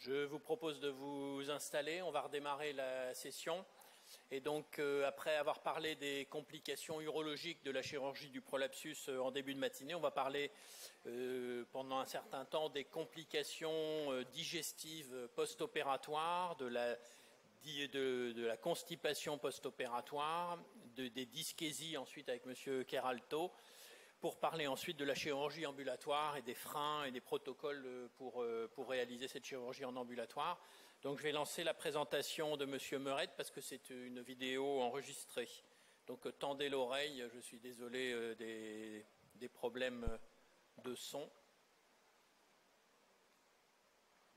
Je vous propose de vous installer, on va redémarrer la session. Et donc, après avoir parlé des complications urologiques de la chirurgie du prolapsus en début de matinée, on va parler pendant un certain temps des complications digestives post-opératoires, de la constipation post-opératoire, des dyschésies ensuite avec M. Keralto, pour parler ensuite de la chirurgie ambulatoire et des freins et des protocoles pour réaliser cette chirurgie en ambulatoire. Donc je vais lancer la présentation de M. Meuret parce que c'est une vidéo enregistrée. Donc tendez l'oreille, je suis désolé des problèmes de son.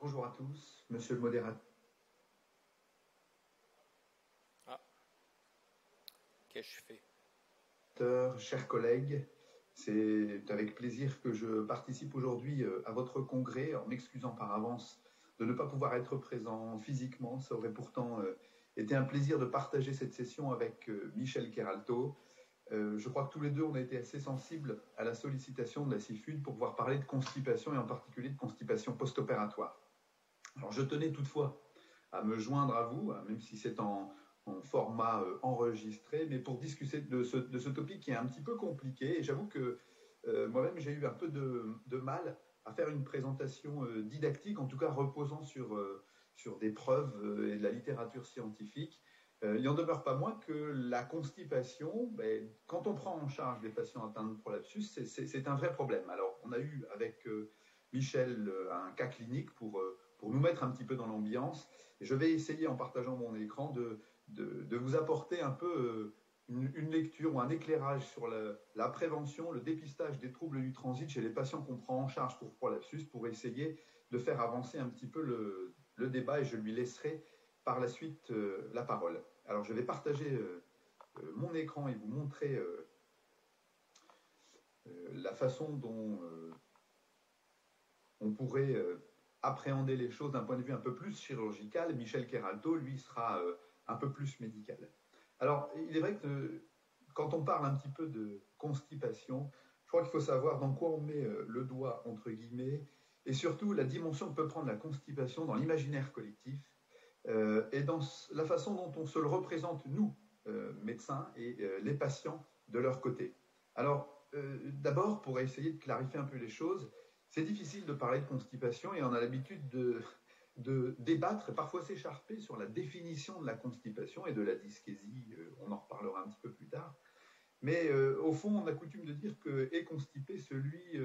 Bonjour à tous, monsieur le modérateur. Ah, qu'ai-je fait? Chers collègues, c'est avec plaisir que je participe aujourd'hui à votre congrès, en m'excusant par avance de ne pas pouvoir être présent physiquement. Ça aurait pourtant été un plaisir de partager cette session avec Michel Keralto. Je crois que tous les deux, on a été assez sensibles à la sollicitation de la CIFUD pour pouvoir parler de constipation et en particulier de constipation post-opératoire. Alors, je tenais toutefois à me joindre à vous, même si c'est en format enregistré, mais pour discuter de ce topic qui est un petit peu compliqué. Et j'avoue que moi-même, j'ai eu un peu de mal à faire une présentation didactique, en tout cas reposant sur des preuves et de la littérature scientifique. Il n'en demeure pas moins que la constipation, quand on prend en charge des patients atteints de prolapsus, c'est un vrai problème. Alors, on a eu avec Michel un cas clinique pour nous mettre un petit peu dans l'ambiance. Et je vais essayer, en partageant mon écran, de vous apporter un peu une lecture ou un éclairage sur la prévention, le dépistage des troubles du transit chez les patients qu'on prend en charge pour prolapsus, pour essayer de faire avancer un petit peu le débat, et je lui laisserai par la suite la parole. Alors, je vais partager mon écran et vous montrer la façon dont on pourrait appréhender les choses d'un point de vue un peu plus chirurgical. Michel Keralto, lui, sera un peu plus médical. Alors, il est vrai que quand on parle un petit peu de constipation, je crois qu'il faut savoir dans quoi on met le doigt, entre guillemets, et surtout la dimension que peut prendre la constipation dans l'imaginaire collectif et dans la façon dont on se le représente, nous, médecins, et les patients de leur côté. Alors, d'abord, pour essayer de clarifier un peu les choses, c'est difficile de parler de constipation et on a l'habitude de débattre et parfois s'écharper sur la définition de la constipation et de la dyschésie. On en reparlera un petit peu plus tard. Mais au fond, on a coutume de dire que est constipé celui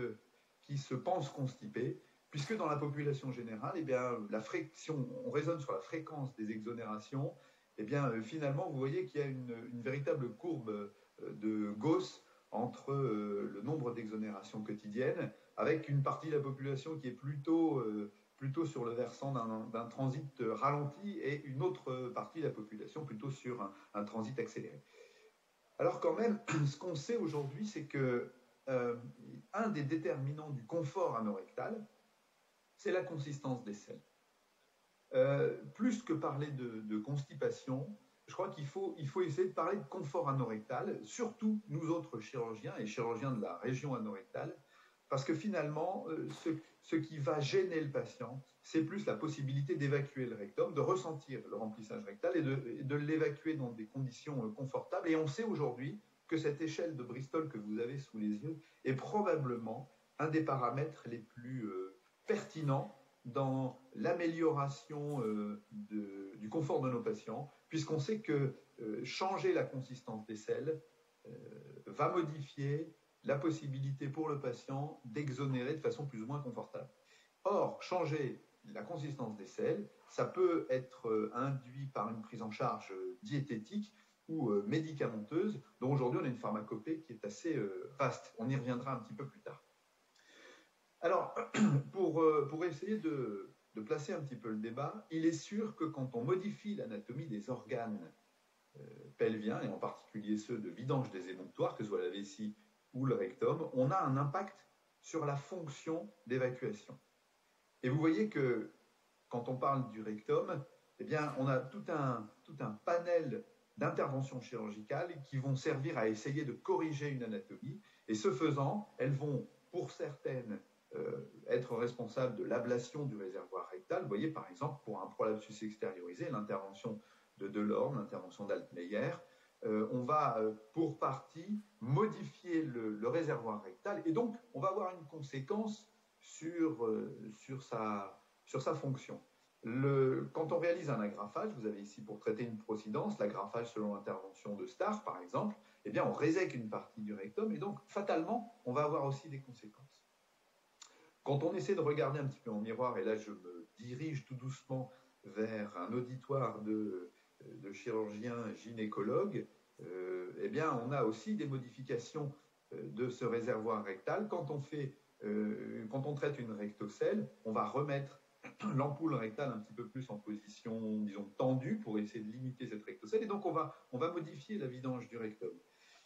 qui se pense constipé, puisque dans la population générale, eh bien, si on raisonne sur la fréquence des exonérations, eh bien, finalement, vous voyez qu'il y a une véritable courbe de Gauss entre le nombre d'exonérations quotidiennes, avec une partie de la population qui est plutôt sur le versant d'un transit ralenti et une autre partie de la population plutôt sur un transit accéléré. Alors quand même, ce qu'on sait aujourd'hui, c'est que un des déterminants du confort anorectal, c'est la consistance des selles. Plus que parler de constipation, je crois qu'il faut essayer de parler de confort anorectal, surtout nous autres chirurgiens et chirurgiens de la région anorectale, parce que finalement, ce qui va gêner le patient, c'est plus la possibilité d'évacuer le rectum, de ressentir le remplissage rectal et de l'évacuer dans des conditions confortables. Et on sait aujourd'hui que cette échelle de Bristol que vous avez sous les yeux est probablement un des paramètres les plus pertinents dans l'amélioration du confort de nos patients, puisqu'on sait que changer la consistance des selles va modifier la possibilité pour le patient d'exonérer de façon plus ou moins confortable. Or, changer la consistance des selles, ça peut être induit par une prise en charge diététique ou médicamenteuse, dont aujourd'hui on a une pharmacopée qui est assez vaste. On y reviendra un petit peu plus tard. Alors, pour essayer de placer un petit peu le débat, il est sûr que quand on modifie l'anatomie des organes pelviens, et en particulier ceux de vidange des émonctoires, que ce soit la vessie ou le rectum, on a un impact sur la fonction d'évacuation. Et vous voyez que quand on parle du rectum, eh bien, on a tout un panel d'interventions chirurgicales qui vont servir à essayer de corriger une anatomie. Et ce faisant, elles vont, pour certaines, être responsable de l'ablation du réservoir rectal. Vous voyez, par exemple, pour un prolapsus extériorisé, l'intervention de Delorme, l'intervention d'Altmeyer, on va pour partie modifier le réservoir rectal et donc on va avoir une conséquence sur sa fonction. Quand on réalise un agrafage, vous avez ici pour traiter une procidence, l'agrafage selon l'intervention de Starr par exemple, eh bien on résèque une partie du rectum et donc fatalement on va avoir aussi des conséquences. Quand on essaie de regarder un petit peu en miroir, et là je me dirige tout doucement vers un auditoire de chirurgiens gynécologues, eh bien on a aussi des modifications de ce réservoir rectal. Quand on traite une rectocèle, on va remettre l'ampoule rectale un petit peu plus en position, disons, tendue pour essayer de limiter cette rectocèle. Et donc, on va modifier la vidange du rectum.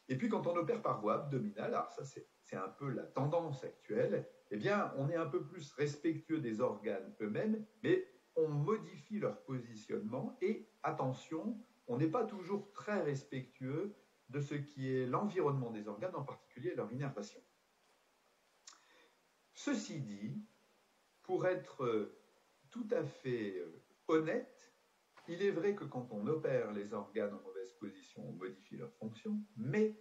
Et puis, quand on opère par voie abdominale, alors ça, c'est un peu la tendance actuelle, eh bien, on est un peu plus respectueux des organes eux-mêmes, mais on modifie leur positionnement et, attention, on n'est pas toujours très respectueux de ce qui est l'environnement des organes, en particulier leur innervation. Ceci dit, pour être tout à fait honnête, il est vrai que quand on opère les organes en mauvaise position, on modifie leur fonction, mais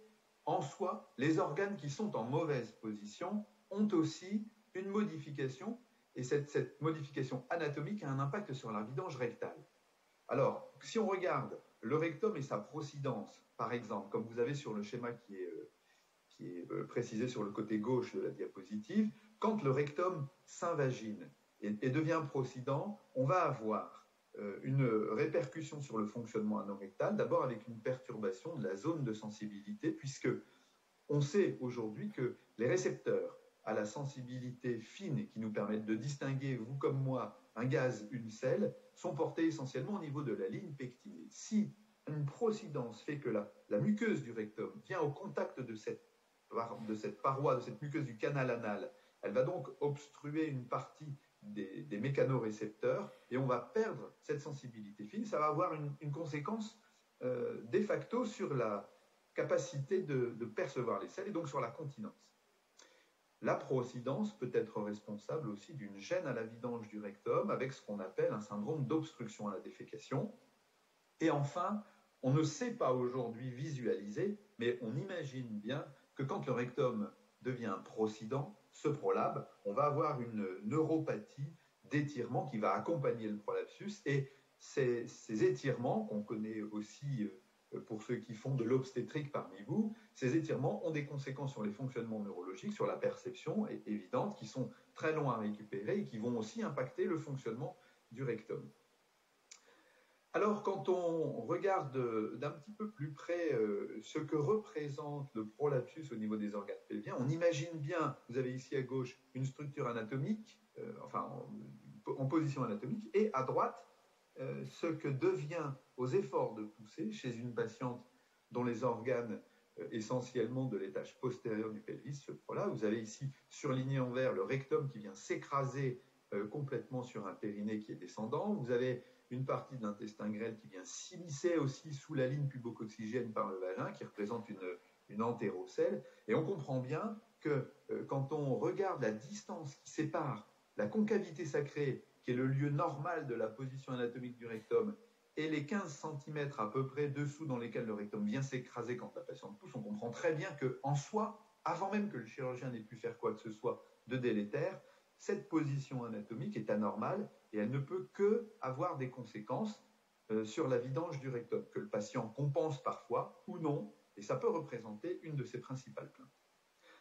en soi, les organes qui sont en mauvaise position ont aussi une modification, et cette modification anatomique a un impact sur la vidange rectale. Alors, si on regarde le rectum et sa procidence, par exemple, comme vous avez sur le schéma qui est précisé sur le côté gauche de la diapositive, quand le rectum s'invagine et devient procident, on va avoir une répercussion sur le fonctionnement anorectal, d'abord avec une perturbation de la zone de sensibilité, puisque on sait aujourd'hui que les récepteurs à la sensibilité fine qui nous permettent de distinguer, vous comme moi, un gaz, une selle, sont portés essentiellement au niveau de la ligne pectinée. Si une procidence fait que la muqueuse du rectum vient au contact de cette paroi, de cette muqueuse du canal anal, elle va donc obstruer une partie des mécanorécepteurs et on va perdre cette sensibilité fine. Ça va avoir une conséquence de facto sur la capacité de percevoir les selles et donc sur la continence. La procidence peut être responsable aussi d'une gêne à la vidange du rectum avec ce qu'on appelle un syndrome d'obstruction à la défécation. Et enfin, on ne sait pas aujourd'hui visualiser, mais on imagine bien que quand le rectum devient procident, ce prolabe, on va avoir une neuropathie d'étirement qui va accompagner le prolapsus. Et ces étirements, qu'on connaît aussi pour ceux qui font de l'obstétrique parmi vous, ces étirements ont des conséquences sur les fonctionnements neurologiques, sur la perception évidente, qui sont très longs à récupérer et qui vont aussi impacter le fonctionnement du rectum. Alors, quand on regarde d'un petit peu plus près ce que représente le prolapsus au niveau des organes pelviens, on imagine bien, vous avez ici à gauche une structure anatomique, en position anatomique, et à droite, ce que devient aux efforts de poussée chez une patiente dont les organes essentiellement de l'étage postérieur du pelvis se prolapsent. Vous avez ici surligné en vert le rectum qui vient s'écraser complètement sur un périnée qui est descendant. Vous avez une partie de l'intestin grêle qui vient s'immiscer aussi sous la ligne pubocoxygène par le vagin, qui représente une entérocèle. Et on comprend bien que quand on regarde la distance qui sépare la concavité sacrée, qui est le lieu normal de la position anatomique du rectum, et les 15 cm à peu près dessous dans lesquels le rectum vient s'écraser quand la patiente pousse, on comprend très bien qu'en soi, avant même que le chirurgien n'ait pu faire quoi que ce soit de délétère, cette position anatomique est anormale et elle ne peut que avoir des conséquences sur la vidange du rectum, que le patient compense parfois ou non, et ça peut représenter une de ses principales plaintes.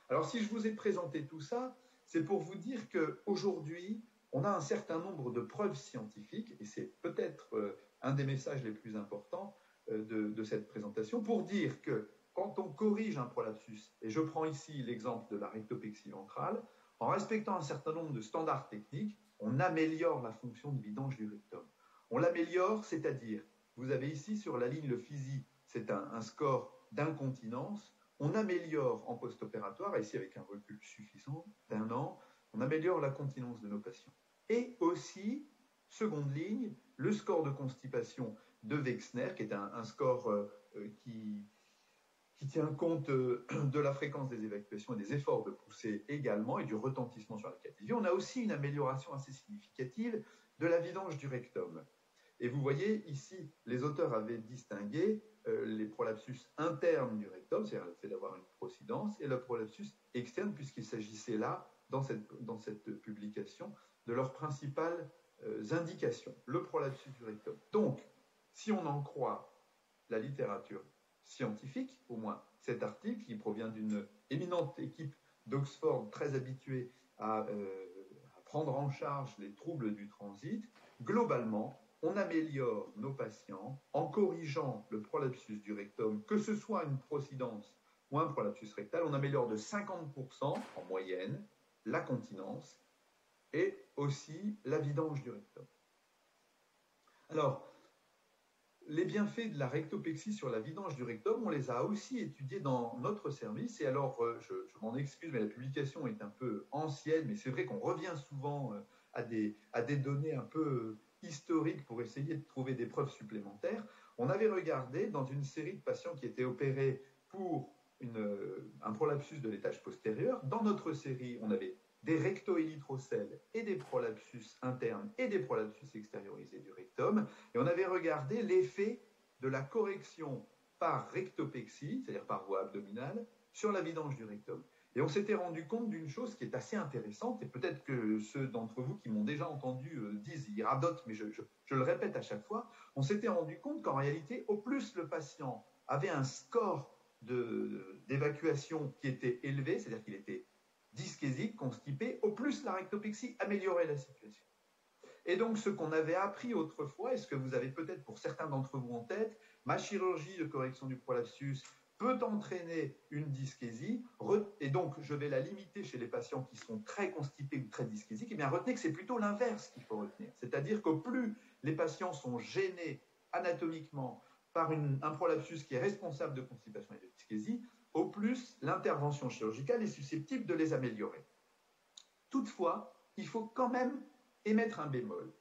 Alors si je vous ai présenté tout ça, c'est pour vous dire qu'aujourd'hui, on a un certain nombre de preuves scientifiques, et c'est peut-être un des messages les plus importants de cette présentation, pour dire que quand on corrige un prolapsus, et je prends ici l'exemple de la rectopexie ventrale, en respectant un certain nombre de standards techniques, on améliore la fonction de vidange du rectum. On l'améliore, c'est-à-dire, vous avez ici sur la ligne le FISI, c'est un score d'incontinence. On améliore en post-opératoire, ici avec un recul suffisant d'1 an, on améliore la continence de nos patients. Et aussi, seconde ligne, le score de constipation de Wexner, qui est un score qui qui tient compte de la fréquence des évacuations et des efforts de poussée également, et du retentissement sur la qualité de vie. On a aussi une amélioration assez significative de la vidange du rectum. Et vous voyez ici, les auteurs avaient distingué les prolapsus internes du rectum, c'est-à-dire le fait d'avoir une procidence, et le prolapsus externe, puisqu'il s'agissait là, dans cette publication, de leurs principales indications, le prolapsus du rectum. Donc, si on en croit la littérature scientifique, au moins cet article, qui provient d'une éminente équipe d'Oxford très habituée à prendre en charge les troubles du transit, globalement, on améliore nos patients en corrigeant le prolapsus du rectum, que ce soit une procidence ou un prolapsus rectal, on améliore de 50% en moyenne la continence et aussi la vidange du rectum. Alors, les bienfaits de la rectopexie sur la vidange du rectum, on les a aussi étudiés dans notre service. Et alors, je m'en excuse, mais la publication est un peu ancienne, mais c'est vrai qu'on revient souvent à des données un peu historiques pour essayer de trouver des preuves supplémentaires. On avait regardé dans une série de patients qui étaient opérés pour un prolapsus de l'étage postérieur. Dans notre série, on avait des rectoélytrocèles et des prolapsus internes et des prolapsus extériorisés du rectum. Et on avait regardé l'effet de la correction par rectopexie, c'est-à-dire par voie abdominale, sur la vidange du rectum. Et on s'était rendu compte d'une chose qui est assez intéressante, et peut-être que ceux d'entre vous qui m'ont déjà entendu disent, ils radotent, mais je le répète à chaque fois, on s'était rendu compte qu'en réalité, au plus le patient avait un score d'évacuation qui était élevé, c'est-à-dire qu'il était dyschésique, constipé, au plus la rectopexie améliorait la situation. Et donc, ce qu'on avait appris autrefois, et ce que vous avez peut-être pour certains d'entre vous en tête, ma chirurgie de correction du prolapsus peut entraîner une dyschésie, et donc je vais la limiter chez les patients qui sont très constipés ou très dyschésiques. Eh bien, retenez que c'est plutôt l'inverse qu'il faut retenir. C'est-à-dire qu'au plus les patients sont gênés anatomiquement par un prolapsus qui est responsable de constipation et de dyschésie, au plus l'intervention chirurgicale est susceptible de les améliorer. Toutefois, il faut quand même émettre un bémol.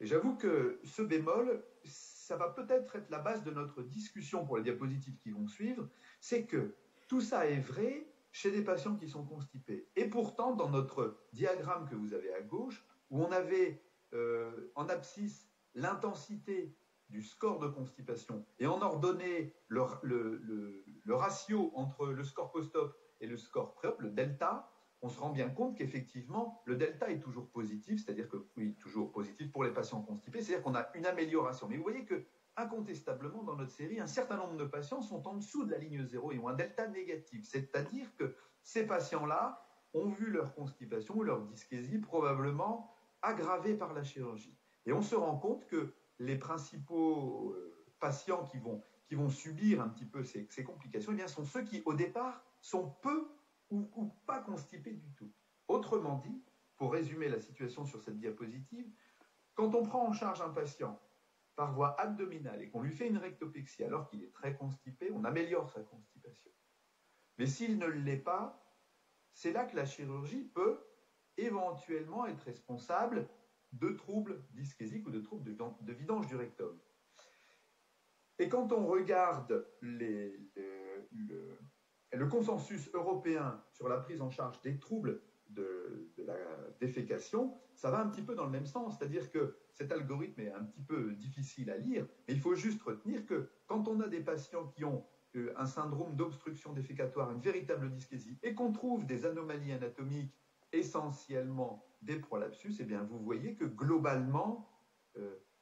Et j'avoue que ce bémol, ça va peut-être être la base de notre discussion pour les diapositives qui vont suivre, c'est que tout ça est vrai chez des patients qui sont constipés. Et pourtant, dans notre diagramme que vous avez à gauche, où on avait en abscisse l'intensité du score de constipation et en ordonnée le ratio entre le score post-op et le score pré-op, le delta, on se rend bien compte qu'effectivement, le delta est toujours positif, c'est-à-dire que, oui, toujours positif pour les patients constipés, c'est-à-dire qu'on a une amélioration. Mais vous voyez que, incontestablement, dans notre série, un certain nombre de patients sont en dessous de la ligne 0 et ont un delta négatif. C'est-à-dire que ces patients-là ont vu leur constipation ou leur dyschésie probablement aggravée par la chirurgie. Et on se rend compte que les principaux patients qui vont subir un petit peu ces complications, eh bien, sont ceux qui, au départ, sont peu ou pas constipés du tout. Autrement dit, pour résumer la situation sur cette diapositive, quand on prend en charge un patient par voie abdominale et qu'on lui fait une rectopexie alors qu'il est très constipé, on améliore sa constipation. Mais s'il ne l'est pas, c'est là que la chirurgie peut éventuellement être responsable de troubles dyschésiques ou de troubles de vidange du rectum. Et quand on regarde le consensus européen sur la prise en charge des troubles de la défécation, ça va un petit peu dans le même sens, c'est-à-dire que cet algorithme est un petit peu difficile à lire, mais il faut juste retenir que quand on a des patients qui ont un syndrome d'obstruction défécatoire, une véritable dyschésie, et qu'on trouve des anomalies anatomiques, essentiellement des prolapsus, eh bien vous voyez que globalement,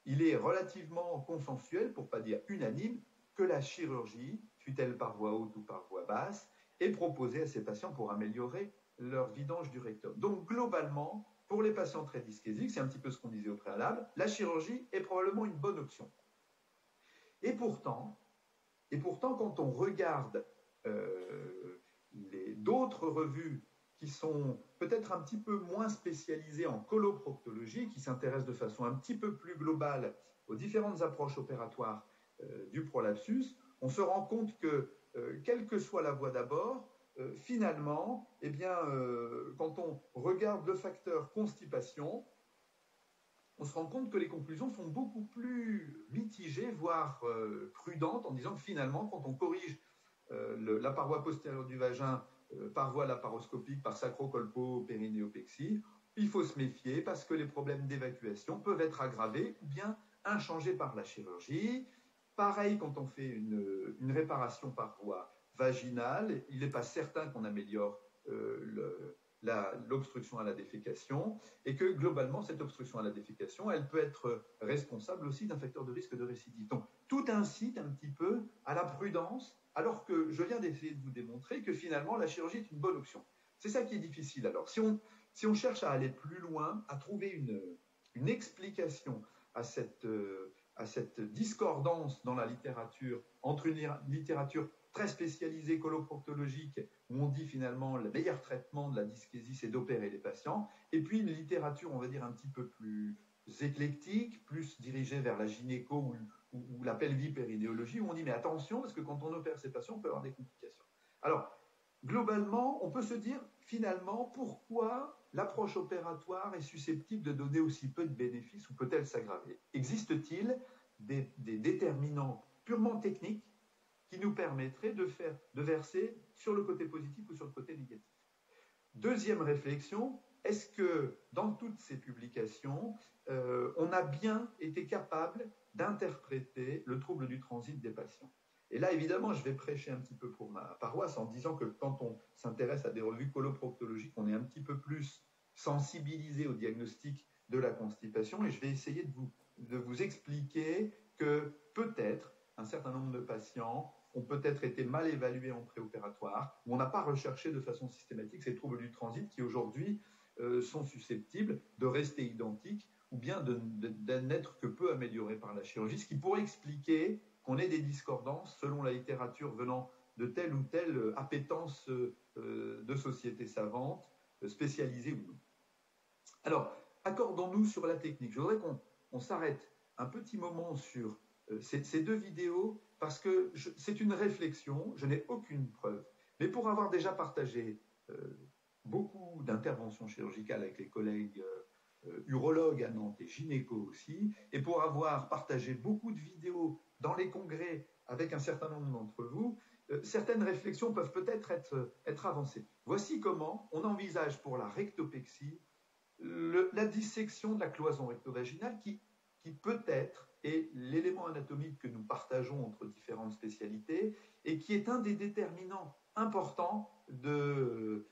il est relativement consensuel, pour ne pas dire unanime, que la chirurgie, fût-elle par voie haute ou par voie basse, est proposée à ces patients pour améliorer leur vidange du rectum. Donc globalement, pour les patients très dyschésiques, c'est un petit peu ce qu'on disait au préalable, la chirurgie est probablement une bonne option. Et pourtant, quand on regarde d'autres revues qui sont peut-être un petit peu moins spécialisées en coloproctologie, qui s'intéressent de façon un petit peu plus globale aux différentes approches opératoires du prolapsus, on se rend compte que, quelle que soit la voie d'abord, finalement, eh bien, quand on regarde le facteur constipation, on se rend compte que les conclusions sont beaucoup plus mitigées, voire prudentes, en disant que finalement, quand on corrige la paroi postérieure du vagin par voie laparoscopique, par sacrocolpo-périnéopexie, il faut se méfier parce que les problèmes d'évacuation peuvent être aggravés ou bien inchangés par la chirurgie. Pareil, quand on fait une réparation par voie vaginale, il n'est pas certain qu'on améliore l'obstruction à la défécation et que globalement, cette obstruction à la défécation, elle peut être responsable aussi d'un facteur de risque de récidive. Donc, tout incite un petit peu à la prudence, alors que je viens d'essayer de vous démontrer que finalement, la chirurgie est une bonne option. C'est ça qui est difficile. Alors, si on cherche à aller plus loin, à trouver une explication à cette discordance dans la littérature entre une littérature très spécialisée coloproctologique où on dit finalement le meilleur traitement de la dyschésie c'est d'opérer les patients, et puis une littérature on va dire un petit peu plus éclectique, plus dirigée vers la gynéco ou la pelvipérinéologie, où on dit mais attention parce que quand on opère ces patients on peut avoir des complications. Alors globalement on peut se dire finalement pourquoi l'approche opératoire est susceptible de donner aussi peu de bénéfices ou peut-elle s'aggraver? Existe-t-il des déterminants purement techniques qui nous permettraient de verser sur le côté positif ou sur le côté négatif? Deuxième réflexion, est-ce que dans toutes ces publications, on a bien été capable d'interpréter le trouble du transit des patients? Et là, évidemment, je vais prêcher un petit peu pour ma paroisse en disant que quand on s'intéresse à des revues coloproctologiques, on est un petit peu plus sensibilisé au diagnostic de la constipation, et je vais essayer de vous expliquer que peut-être un certain nombre de patients ont peut-être été mal évalués en préopératoire, ou on n'a pas recherché de façon systématique ces troubles du transit qui aujourd'hui sont susceptibles de rester identiques ou bien de n'être que peu améliorés par la chirurgie, ce qui pourrait expliquer qu'on ait des discordances selon la littérature venant de telle ou telle appétence de société savante, spécialisée ou non. Alors, accordons-nous sur la technique. Je voudrais qu'on s'arrête un petit moment sur ces deux vidéos parce que c'est une réflexion, je n'ai aucune preuve. Mais pour avoir déjà partagé beaucoup d'interventions chirurgicales avec les collègues urologues à Nantes et gynéco aussi, et pour avoir partagé beaucoup de vidéos dans les congrès avec un certain nombre d'entre vous, certaines réflexions peuvent peut-être être avancées. Voici comment on envisage pour la rectopexie la dissection de la cloison rectovaginale qui peut-être est l'élément anatomique que nous partageons entre différentes spécialités et qui est un des déterminants importants de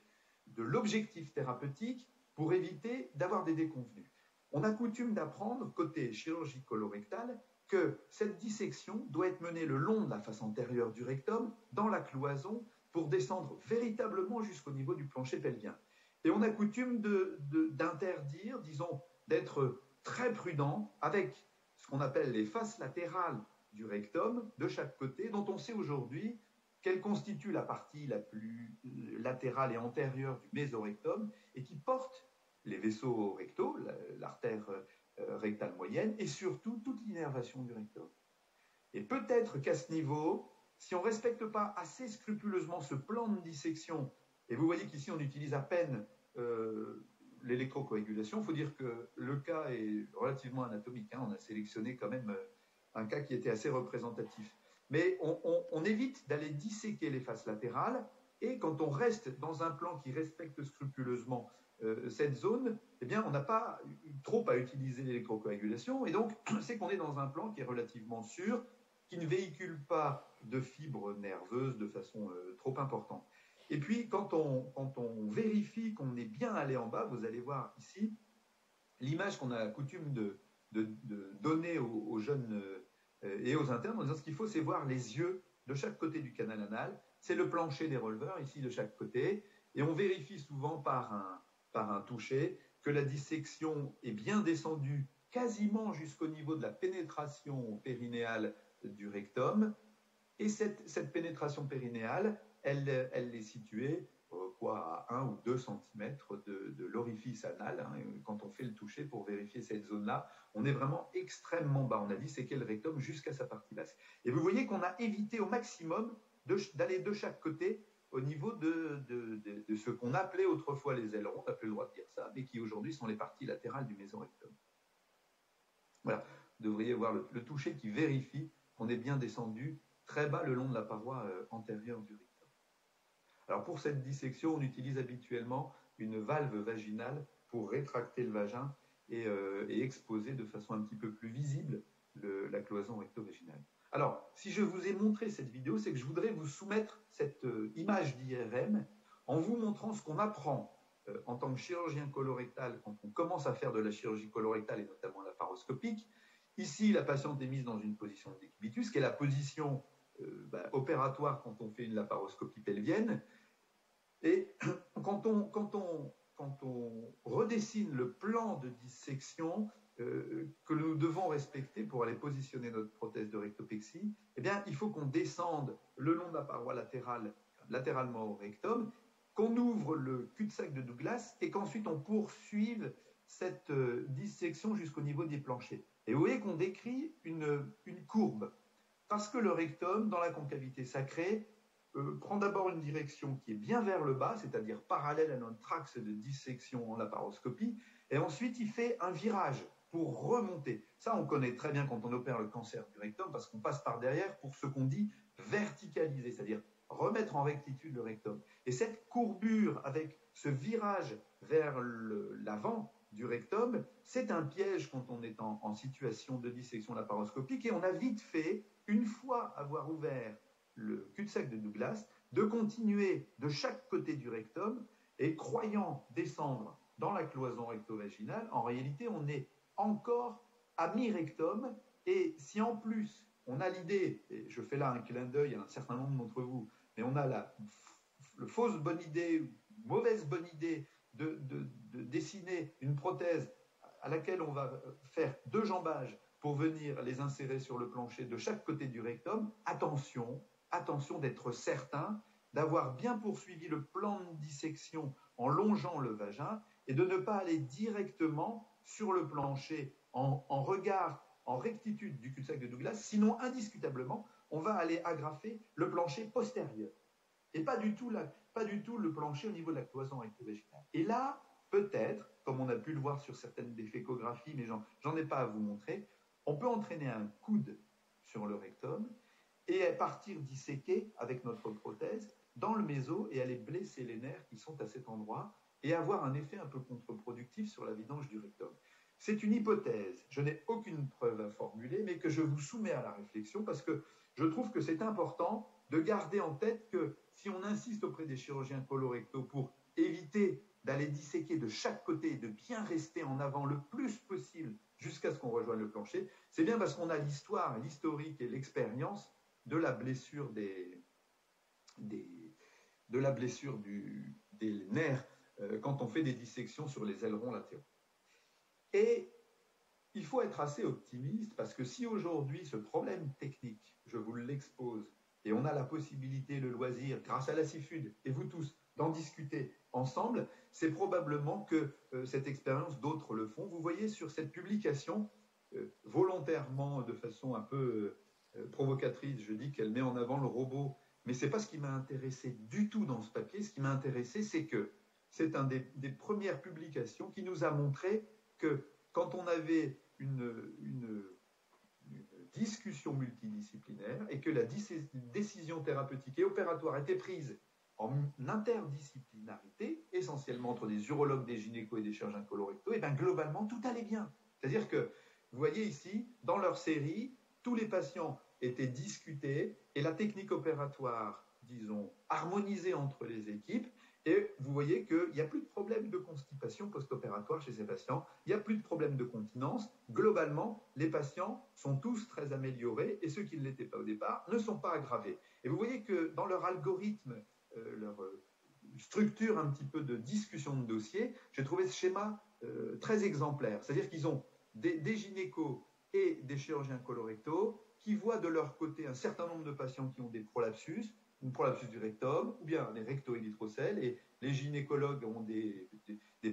l'objectif thérapeutique pour éviter d'avoir des déconvenues. On a coutume d'apprendre, côté chirurgie colorectale, que cette dissection doit être menée le long de la face antérieure du rectum, dans la cloison, pour descendre véritablement jusqu'au niveau du plancher pelvien. Et on a coutume d'interdire, disons, d'être très prudent avec ce qu'on appelle les faces latérales du rectum de chaque côté, dont on sait aujourd'hui qu'elle constitue la partie la plus latérale et antérieure du mésorectum et qui porte les vaisseaux rectaux, l'artère rectale moyenne et surtout toute l'innervation du rectum. Et peut-être qu'à ce niveau, si on ne respecte pas assez scrupuleusement ce plan de dissection, et vous voyez qu'ici on utilise à peine l'électrocoagulation, il faut dire que le cas est relativement anatomique, on a sélectionné quand même un cas qui était assez représentatif. Mais on évite d'aller disséquer les faces latérales, et quand on reste dans un plan qui respecte scrupuleusement cette zone, eh bien on n'a pas trop à utiliser l'électrocoagulation, et donc c'est qu'on est dans un plan qui est relativement sûr, qui ne véhicule pas de fibres nerveuses de façon trop importante. Et puis quand on vérifie qu'on est bien allé en bas, vous allez voir ici l'image qu'on a coutume de donner aux jeunes et aux internes, en disant ce qu'il faut, c'est voir les yeux de chaque côté du canal anal. C'est le plancher des releveurs, ici de chaque côté, et on vérifie souvent par un toucher que la dissection est bien descendue quasiment jusqu'au niveau de la pénétration périnéale du rectum, et cette pénétration périnéale, elle est située à 1 ou 2 cm de l'orifice anal. Quand on fait le toucher pour vérifier cette zone-là, on est vraiment extrêmement bas. On a disséqué le rectum jusqu'à sa partie basse. Et vous voyez qu'on a évité au maximum d'aller de chaque côté au niveau de ce qu'on appelait autrefois les ailerons, on n'a plus le droit de dire ça, mais qui aujourd'hui sont les parties latérales du mésorectum. Voilà, vous devriez voir le toucher qui vérifie qu'on est bien descendu très bas le long de la paroi antérieure du rectum. Alors pour cette dissection, on utilise habituellement une valve vaginale pour rétracter le vagin et exposer de façon un petit peu plus visible la cloison recto-vaginale. Alors, si je vous ai montré cette vidéo, c'est que je voudrais vous soumettre cette image d'IRM en vous montrant ce qu'on apprend en tant que chirurgien colorectal quand on commence à faire de la chirurgie colorectale et notamment laparoscopique. Ici, la patiente est mise dans une position de décubitus, qui est la position opératoire quand on fait une laparoscopie pelvienne. Et quand on redessine le plan de dissection que nous devons respecter pour aller positionner notre prothèse de rectopexie, eh bien, il faut qu'on descende le long de la paroi latéralement au rectum, qu'on ouvre le cul-de-sac de Douglas et qu'ensuite on poursuive cette dissection jusqu'au niveau des planchers. Et vous voyez qu'on décrit une courbe, parce que le rectum, dans la concavité sacrée, prend d'abord une direction qui est bien vers le bas, c'est-à-dire parallèle à notre axe de dissection en laparoscopie, et ensuite il fait un virage pour remonter. Ça, on connaît très bien quand on opère le cancer du rectum, parce qu'on passe par derrière pour ce qu'on dit verticaliser, c'est-à-dire remettre en rectitude le rectum. Et cette courbure avec ce virage vers l'avant du rectum, c'est un piège quand on est en situation de dissection laparoscopique, et on a vite fait, une fois avoir ouvert le cul-de-sac de Douglas, de continuer de chaque côté du rectum et croyant descendre dans la cloison recto-vaginale, en réalité, on est encore à mi-rectum, et si en plus on a l'idée, et je fais là un clin d'œil à un certain nombre d'entre vous, mais on a la fausse bonne idée, mauvaise bonne idée de dessiner une prothèse à laquelle on va faire 2 jambages pour venir les insérer sur le plancher de chaque côté du rectum, attention d'être certain d'avoir bien poursuivi le plan de dissection en longeant le vagin et de ne pas aller directement sur le plancher en regard, en rectitude du cul-de-sac de Douglas, sinon indiscutablement, on va aller agrafer le plancher postérieur et pas du tout le plancher au niveau de la cloison recto-vaginale. Et là, peut-être, comme on a pu le voir sur certaines défécographies, mais j'en ai pas à vous montrer, on peut entraîner un coude sur le rectum et partir disséquer avec notre prothèse dans le méso et aller blesser les nerfs qui sont à cet endroit et avoir un effet un peu contre-productif sur la vidange du rectum. C'est une hypothèse, je n'ai aucune preuve à formuler, mais que je vous soumets à la réflexion parce que je trouve que c'est important de garder en tête que si on insiste auprès des chirurgiens colorectaux pour éviter d'aller disséquer de chaque côté et de bien rester en avant le plus possible jusqu'à ce qu'on rejoigne le plancher, c'est bien parce qu'on a l'histoire, l'historique et l'expérience de la blessure des nerfs quand on fait des dissections sur les ailerons latéraux. Et il faut être assez optimiste parce que si aujourd'hui ce problème technique, je vous l'expose, et on a la possibilité, le loisir, grâce à la CIFUD et vous tous, d'en discuter ensemble, c'est probablement que cette expérience, d'autres le font. Vous voyez sur cette publication, volontairement, de façon un peu provocatrice, je dis qu'elle met en avant le robot, mais ce n'est pas ce qui m'a intéressé du tout dans ce papier. Ce qui m'a intéressé, c'est que c'est une des premières publications qui nous a montré que quand on avait une discussion multidisciplinaire et que la décision thérapeutique et opératoire était prise en interdisciplinarité, essentiellement entre des urologues, des gynécos et des chirurgiens colorectaux, et bien globalement, tout allait bien. C'est-à-dire que, vous voyez ici, dans leur série, tous les patients étaient discutés et la technique opératoire, disons, harmonisée entre les équipes. Et vous voyez qu'il n'y a plus de problème de constipation post-opératoire chez ces patients, il n'y a plus de problème de continence. Globalement, les patients sont tous très améliorés et ceux qui ne l'étaient pas au départ ne sont pas aggravés. Et vous voyez que dans leur algorithme, leur structure un petit peu de discussion de dossier, j'ai trouvé ce schéma très exemplaire. C'est-à-dire qu'ils ont des gynécos et des chirurgiens colorectaux qui voient de leur côté un certain nombre de patients qui ont des prolapsus, une prolapsus du rectum, ou bien des recto-érythrocèles, et les gynécologues ont des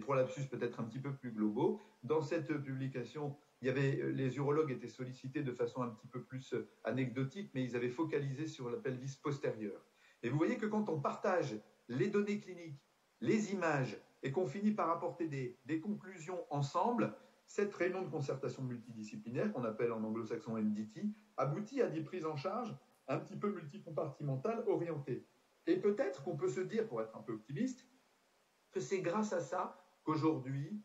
prolapsus peut-être un petit peu plus globaux. Dans cette publication, les urologues étaient sollicités de façon un petit peu plus anecdotique, mais ils avaient focalisé sur la pelvis postérieure. Et vous voyez que quand on partage les données cliniques, les images, et qu'on finit par apporter des conclusions ensemble, cette réunion de concertation multidisciplinaire, qu'on appelle en anglo-saxon MDT, aboutit à des prises en charge un petit peu multicompartimentale orientée. Et peut-être qu'on peut se dire, pour être un peu optimiste, que c'est grâce à ça qu'aujourd'hui,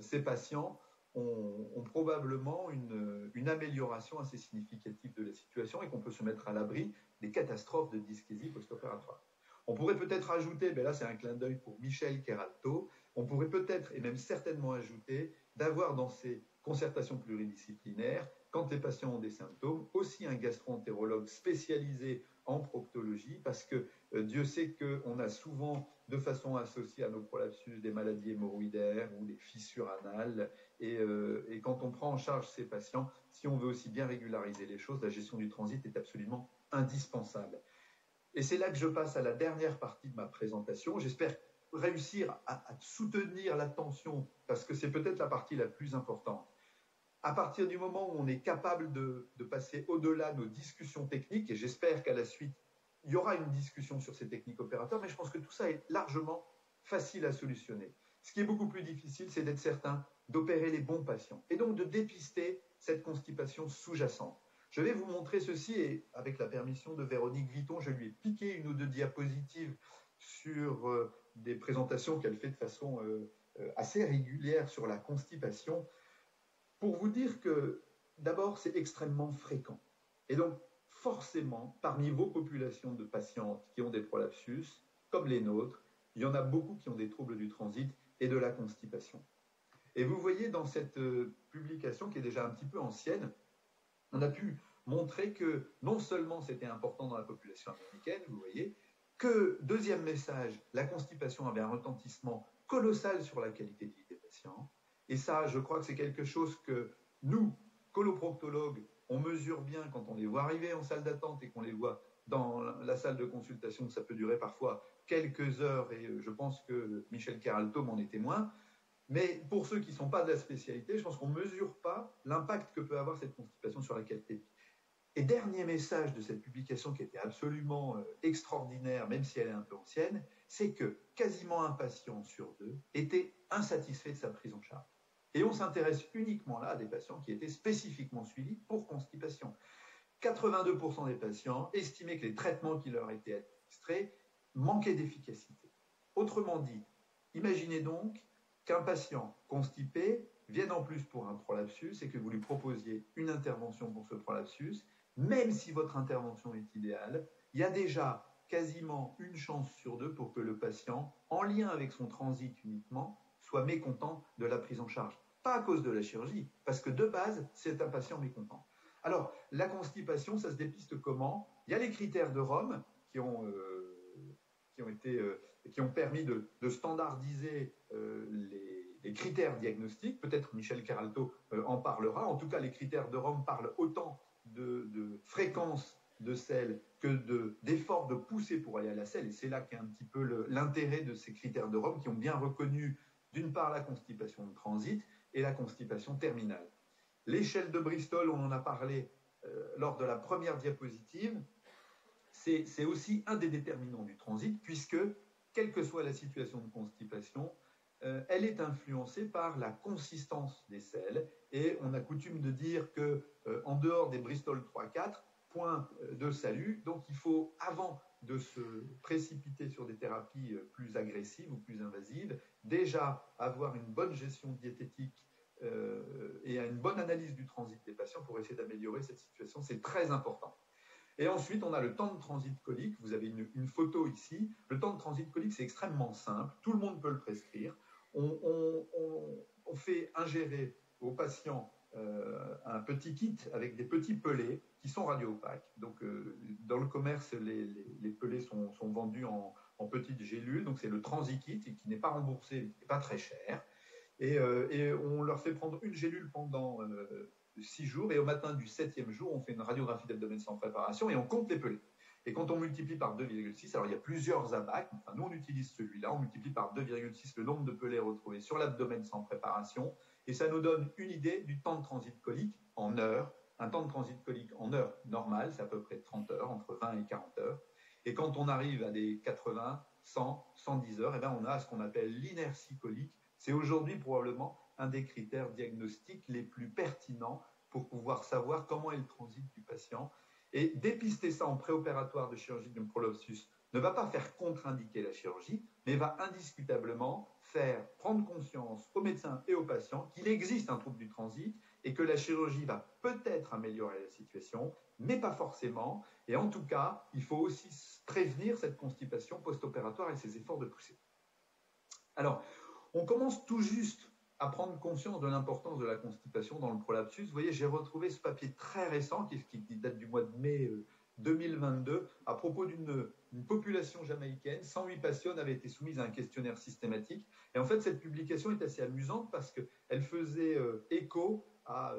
ces patients ont probablement une amélioration assez significative de la situation et qu'on peut se mettre à l'abri des catastrophes de dyschésie post-opératoire. On pourrait peut-être ajouter, ben là c'est un clin d'œil pour Michel Kheralto, on pourrait peut-être et même certainement ajouter d'avoir dans ces concertations pluridisciplinaires, quand les patients ont des symptômes, aussi un gastro-entérologue spécialisé en proctologie, parce que Dieu sait qu'on a souvent, de façon associée à nos prolapsus, des maladies hémorroïdaires ou des fissures anales. Et quand on prend en charge ces patients, si on veut aussi bien régulariser les choses, la gestion du transit est absolument indispensable. Et c'est là que je passe à la dernière partie de ma présentation. J'espère réussir à soutenir l'attention, parce que c'est peut-être la partie la plus importante. À partir du moment où on est capable de passer au-delà de nos discussions techniques, et j'espère qu'à la suite, il y aura une discussion sur ces techniques opératoires, mais je pense que tout ça est largement facile à solutionner. Ce qui est beaucoup plus difficile, c'est d'être certain d'opérer les bons patients, et donc de dépister cette constipation sous-jacente. Je vais vous montrer ceci, et avec la permission de Véronique Viton, je lui ai piqué une ou deux diapositives sur des présentations qu'elle fait de façon assez régulière sur la constipation, pour vous dire que, d'abord, c'est extrêmement fréquent. Et donc, forcément, parmi vos populations de patientes qui ont des prolapsus, comme les nôtres, il y en a beaucoup qui ont des troubles du transit et de la constipation. Et vous voyez dans cette publication, qui est déjà un petit peu ancienne, on a pu montrer que non seulement c'était important dans la population américaine, vous voyez, que, deuxième message, la constipation avait un retentissement colossal sur la qualité de vie des patients. Et ça, je crois que c'est quelque chose que nous, coloproctologues, on mesure bien quand on les voit arriver en salle d'attente et qu'on les voit dans la salle de consultation. Ça peut durer parfois quelques heures, et je pense que Michel Kheralto m'en est témoin. Mais pour ceux qui ne sont pas de la spécialité, je pense qu'on ne mesure pas l'impact que peut avoir cette constipation sur la qualité de vie. Et dernier message de cette publication qui était absolument extraordinaire, même si elle est un peu ancienne, c'est que quasiment un patient sur deux était insatisfait de sa prise en charge. Et on s'intéresse uniquement là à des patients qui étaient spécifiquement suivis pour constipation. 82% des patients estimaient que les traitements qui leur étaient administrés manquaient d'efficacité. Autrement dit, imaginez donc qu'un patient constipé vienne en plus pour un prolapsus et que vous lui proposiez une intervention pour ce prolapsus. Même si votre intervention est idéale, il y a déjà quasiment une chance sur deux pour que le patient, en lien avec son transit uniquement, soit mécontent de la prise en charge. Pas à cause de la chirurgie, parce que de base, c'est un patient mécontent. Alors, la constipation, ça se dépiste comment? Il y a les critères de Rome qui ont permis de standardiser les critères diagnostiques. Peut-être Michel Kheralto en parlera. En tout cas, les critères de Rome parlent autant de fréquence de selle que d'effort de poussée pour aller à la selle. Et c'est là qu'est un petit peu l'intérêt de ces critères de Rome qui ont bien reconnu, d'une part, la constipation de transit et la constipation terminale. L'échelle de Bristol, on en a parlé lors de la première diapositive, c'est aussi un des déterminants du transit, puisque, quelle que soit la situation de constipation, elle est influencée par la consistance des selles. Et on a coutume de dire qu'en dehors des Bristol 3-4, point de salut. Donc il faut, avant de se précipiter sur des thérapies plus agressives ou plus invasives, déjà avoir une bonne gestion diététique et une bonne analyse du transit des patients pour essayer d'améliorer cette situation. C'est très important. Et ensuite, on a le temps de transit colique. Vous avez une photo ici. Le temps de transit colique, c'est extrêmement simple. Tout le monde peut le prescrire. On fait ingérer aux patients un petit kit avec des petits pelés qui sont radio-opaques. Donc, dans le commerce, les pelés sont vendus en petites gélules. Donc, c'est le Transit Kit qui n'est pas remboursé, qui n'est pas très cher. Et on leur fait prendre une gélule pendant 6 jours, et au matin du 7e jour, on fait une radiographie d'abdomen sans préparation et on compte les pelés. Et quand on multiplie par 2,6, alors il y a plusieurs ABAC, enfin nous on utilise celui-là, on multiplie par 2,6 le nombre de pelés retrouvés sur l'abdomen sans préparation, et ça nous donne une idée du temps de transit colique en heures. Un temps de transit colique en heures normales, c'est à peu près 30 heures, entre 20 et 40 heures. Et quand on arrive à des 80, 100, 110 heures, et bien on a ce qu'on appelle l'inertie colique. C'est aujourd'hui probablement un des critères diagnostiques les plus pertinents pour pouvoir savoir comment est le transit du patient. Et dépister ça en préopératoire de chirurgie du prolapsus ne va pas faire contre-indiquer la chirurgie, mais va indiscutablement faire prendre conscience aux médecins et aux patients qu'il existe un trouble du transit et que la chirurgie va peut-être améliorer la situation, mais pas forcément. Et en tout cas, il faut aussi prévenir cette constipation post-opératoire et ces efforts de poussée. Alors, on commence tout juste à prendre conscience de l'importance de la constipation dans le prolapsus. Vous voyez, j'ai retrouvé ce papier très récent qui date du mois de mai 2022 à propos d'une population jamaïcaine. 108 patients avaient été soumises à un questionnaire systématique. Et en fait, cette publication est assez amusante parce qu'elle faisait écho à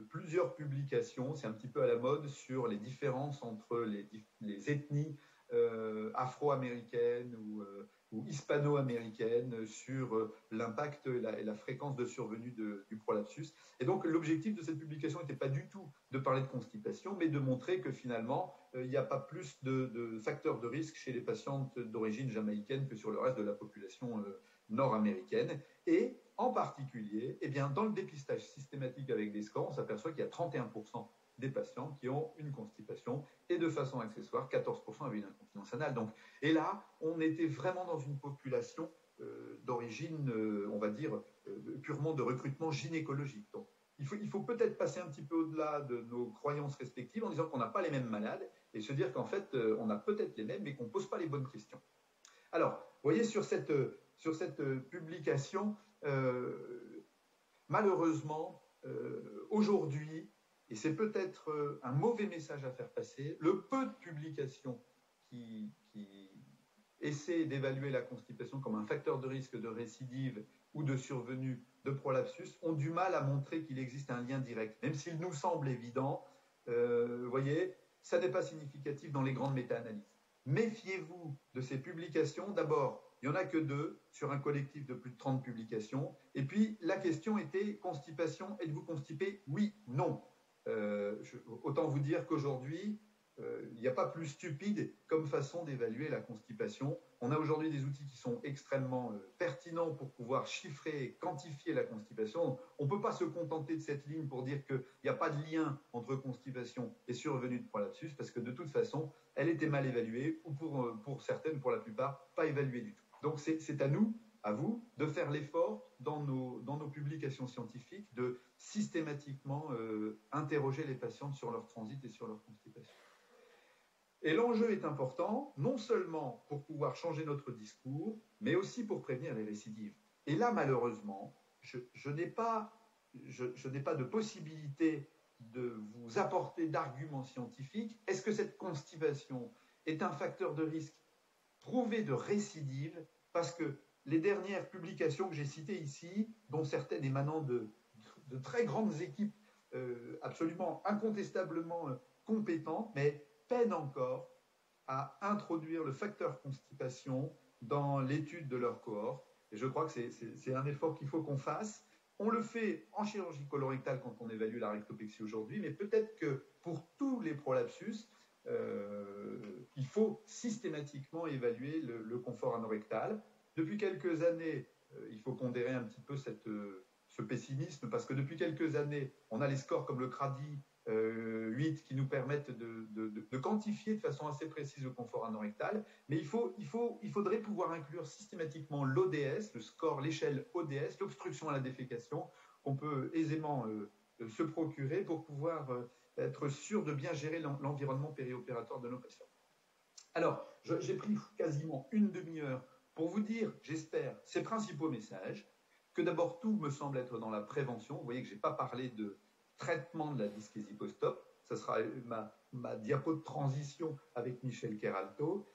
plusieurs publications, c'est un petit peu à la mode, sur les différences entre les ethnies afro-américaines ou hispano-américaine sur l'impact et la fréquence de survenue du prolapsus. Et donc, l'objectif de cette publication n'était pas du tout de parler de constipation, mais de montrer que finalement, il n'y a pas plus de facteurs de risque chez les patientes d'origine jamaïcaine que sur le reste de la population nord-américaine. Et en particulier, eh bien, dans le dépistage systématique avec des scores, on s'aperçoit qu'il y a 31% des patients qui ont une constipation et de façon accessoire, 14% avaient une incontinence anale. Donc, et là, on était vraiment dans une population d'origine, on va dire, purement de recrutement gynécologique. Donc, il faut peut-être passer un petit peu au-delà de nos croyances respectives en disant qu'on n'a pas les mêmes malades et se dire qu'en fait, on a peut-être les mêmes, mais qu'on ne pose pas les bonnes questions. Alors, vous voyez, sur cette publication, malheureusement, aujourd'hui, et c'est peut-être un mauvais message à faire passer, le peu de publications qui essaient d'évaluer la constipation comme un facteur de risque de récidive ou de survenue de prolapsus ont du mal à montrer qu'il existe un lien direct. Même s'il nous semble évident, vous voyez, ça n'est pas significatif dans les grandes méta-analyses. Méfiez-vous de ces publications. D'abord, il n'y en a que 2 sur un collectif de plus de 30 publications. Et puis, la question était constipation, êtes-vous constipé? Oui, non. Autant vous dire qu'aujourd'hui, il n'y a pas plus stupide comme façon d'évaluer la constipation. On a aujourd'hui des outils qui sont extrêmement pertinents pour pouvoir chiffrer et quantifier la constipation. On ne peut pas se contenter de cette ligne pour dire qu'il n'y a pas de lien entre constipation et survenue de prolapsus, parce que de toute façon, elle était mal évaluée, ou pour certaines, pour la plupart, pas évaluée du tout. Donc c'est à nous, à vous, de faire l'effort dans nos publications scientifiques de systématiquement interroger les patientes sur leur transit et sur leur constipation. Et l'enjeu est important, non seulement pour pouvoir changer notre discours, mais aussi pour prévenir les récidives. Et là, malheureusement, je n'ai pas de possibilité de vous apporter d'arguments scientifiques. Est-ce que cette constipation est un facteur de risque prouvé de récidive? Parce que les dernières publications que j'ai citées ici, dont certaines émanant de très grandes équipes absolument incontestablement compétentes, mais peinent encore à introduire le facteur constipation dans l'étude de leur cohorte. Et je crois que c'est un effort qu'il faut qu'on fasse. On le fait en chirurgie colorectale quand on évalue la rectopexie aujourd'hui, mais peut-être que pour tous les prolapsus, il faut systématiquement évaluer le confort anorectal. Depuis quelques années, il faut pondérer un petit peu ce pessimisme, parce que depuis quelques années, on a les scores comme le CRADI 8 qui nous permettent de quantifier de façon assez précise le confort anorectal, mais il faudrait pouvoir inclure systématiquement l'ODS, le score, l'échelle ODS, l'obstruction à la défécation, qu'on peut aisément se procurer pour pouvoir être sûr de bien gérer l'environnement périopératoire de nos patients. Alors, j'ai pris quasiment une demi-heure pour vous dire, j'espère, ces principaux messages, que d'abord tout me semble être dans la prévention. Vous voyez que je n'ai pas parlé de traitement de la dyschésie post-op, ça sera ma diapo de transition avec Michel Kheralto,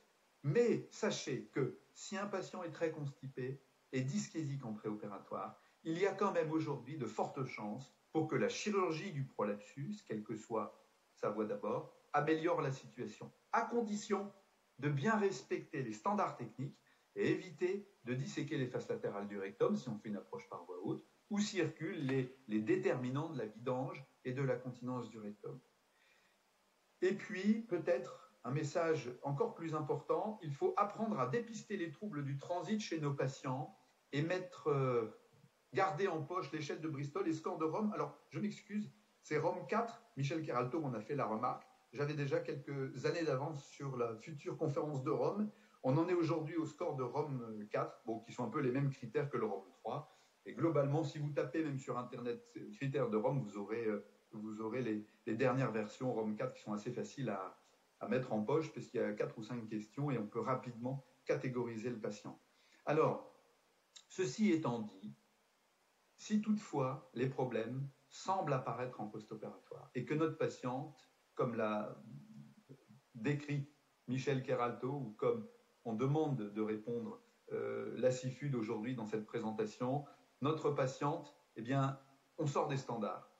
mais sachez que si un patient est très constipé et dyschésique en préopératoire, il y a quand même aujourd'hui de fortes chances pour que la chirurgie du prolapsus, quelle que soit sa voie d'abord, améliore la situation, à condition de bien respecter les standards techniques et éviter de disséquer les faces latérales du rectum si on fait une approche par voie haute, où circulent les déterminants de la vidange et de la continence du rectum. Et puis, peut-être un message encore plus important, il faut apprendre à dépister les troubles du transit chez nos patients et garder en poche l'échelle de Bristol et score de Rome. Alors, je m'excuse, c'est Rome 4, Michel Kheralto m'en a fait la remarque. j'avais déjà quelques années d'avance sur la future conférence de Rome. On en est aujourd'hui au score de Rome 4, bon, qui sont un peu les mêmes critères que le Rome 3. Et globalement, si vous tapez même sur Internet critères de Rome, vous aurez les dernières versions Rome 4 qui sont assez faciles à mettre en poche, puisqu'il y a 4 ou 5 questions et on peut rapidement catégoriser le patient. Alors, ceci étant dit, si toutefois les problèmes semblent apparaître en post-opératoire et que notre patiente, comme l'a décrit Michel Kheralto, ou comme on demande de répondre la CIFUD aujourd'hui dans cette présentation, notre patiente, eh bien, on sort des standards.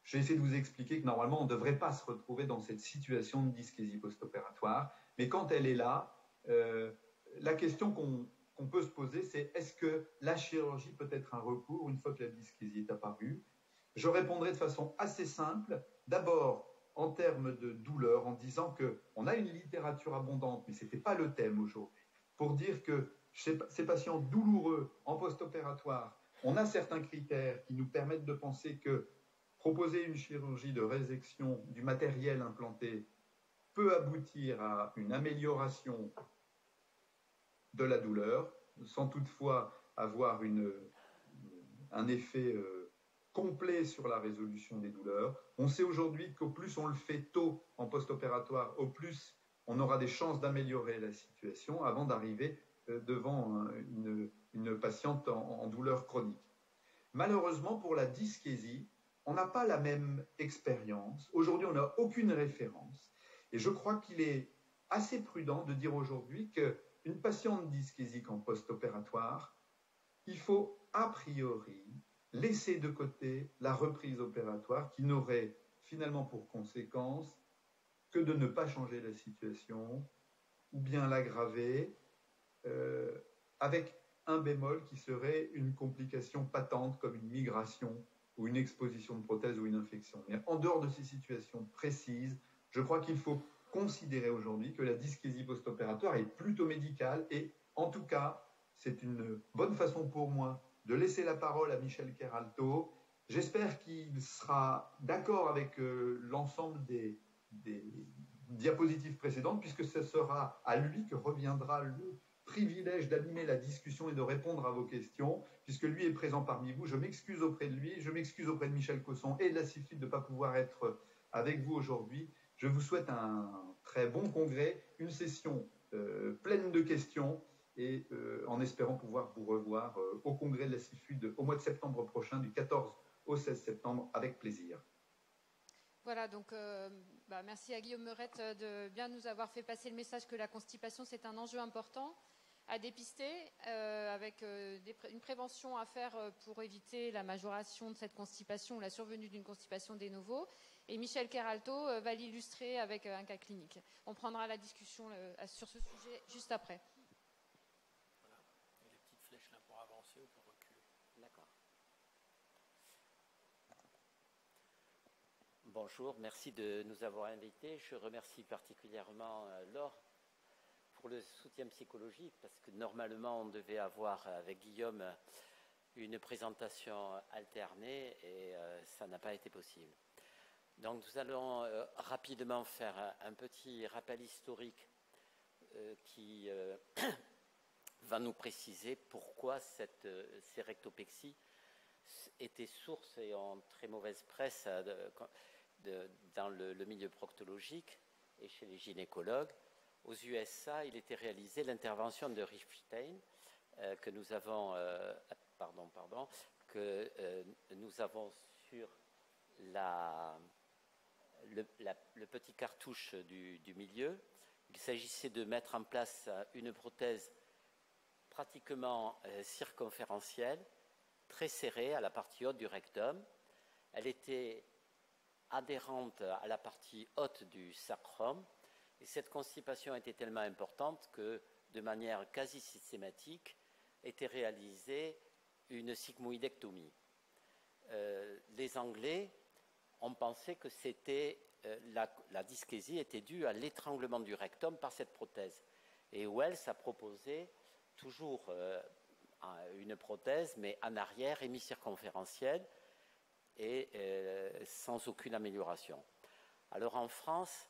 J'ai essayé de vous expliquer que normalement, on ne devrait pas se retrouver dans cette situation de dyschésie post-opératoire, mais quand elle est là, la question qu'on peut se poser, c'est est-ce que la chirurgie peut être un recours une fois que la dyschésie est apparue? Je répondrai de façon assez simple. D'abord, en termes de douleur, en disant qu'on a une littérature abondante, mais ce n'était pas le thème aujourd'hui, pour dire que chez ces patients douloureux en post-opératoire, on a certains critères qui nous permettent de penser que proposer une chirurgie de résection du matériel implanté peut aboutir à une amélioration de la douleur, sans toutefois avoir un effet complet sur la résolution des douleurs. On sait aujourd'hui qu'au plus on le fait tôt en post-opératoire, au plus on aura des chances d'améliorer la situation avant d'arriver devant une patiente en douleur chronique. Malheureusement, pour la dyschésie, on n'a pas la même expérience. Aujourd'hui, on n'a aucune référence. Et je crois qu'il est assez prudent de dire aujourd'hui qu'une patiente dyschésique en post-opératoire, il faut a priori laisser de côté la reprise opératoire qui n'aurait finalement pour conséquence que de ne pas changer la situation ou bien l'aggraver avec un bémol qui serait une complication patente comme une migration ou une exposition de prothèse ou une infection. Mais en dehors de ces situations précises, je crois qu'il faut considérer aujourd'hui que la dyschésie post-opératoire est plutôt médicale et en tout cas, c'est une bonne façon pour moi de laisser la parole à Michel Kheralto. J'espère qu'il sera d'accord avec l'ensemble des diapositives précédentes, puisque ce sera à lui que reviendra le privilège d'animer la discussion et de répondre à vos questions, puisque lui est présent parmi vous. Je m'excuse auprès de lui, je m'excuse auprès de Michel Cosson et de la CIFUD de ne pas pouvoir être avec vous aujourd'hui. Je vous souhaite un très bon congrès, une session pleine de questions et en espérant pouvoir vous revoir au congrès de la CIFUD au mois de septembre prochain, du 14 au 16 septembre, avec plaisir. Voilà, donc merci à Guillaume Meurette de bien nous avoir fait passer le message que la constipation, c'est un enjeu important à dépister, avec une prévention à faire pour éviter la majoration de cette constipation ou la survenue d'une constipation de novo. Et Michel Kheralto va l'illustrer avec un cas clinique. On prendra la discussion sur ce sujet juste après. Voilà. Et les petites flèches là pour avancer ou pour reculer. D'accord. Bonjour, merci de nous avoir invités. Je remercie particulièrement Laure pour le soutien psychologique, parce que normalement on devait avoir avec Guillaume une présentation alternée et ça n'a pas été possible. Donc nous allons rapidement faire un petit rappel historique qui va nous préciser pourquoi ces rectopexies étaient source et en très mauvaise presse dans le milieu proctologique et chez les gynécologues. Aux USA, il était réalisé l'intervention de Rifstein que nous avons, sur le petit cartouche du milieu. Il s'agissait de mettre en place une prothèse pratiquement circonférentielle, très serrée à la partie haute du rectum. Elle était adhérente à la partie haute du sacrum. Et cette constipation était tellement importante que, de manière quasi systématique, était réalisée une sigmoïdectomie. Les Anglais ont pensé que la dyschésie était due à l'étranglement du rectum par cette prothèse. Et Wells a proposé toujours une prothèse, mais en arrière, hémicirconférentielle, et sans aucune amélioration. Alors en France,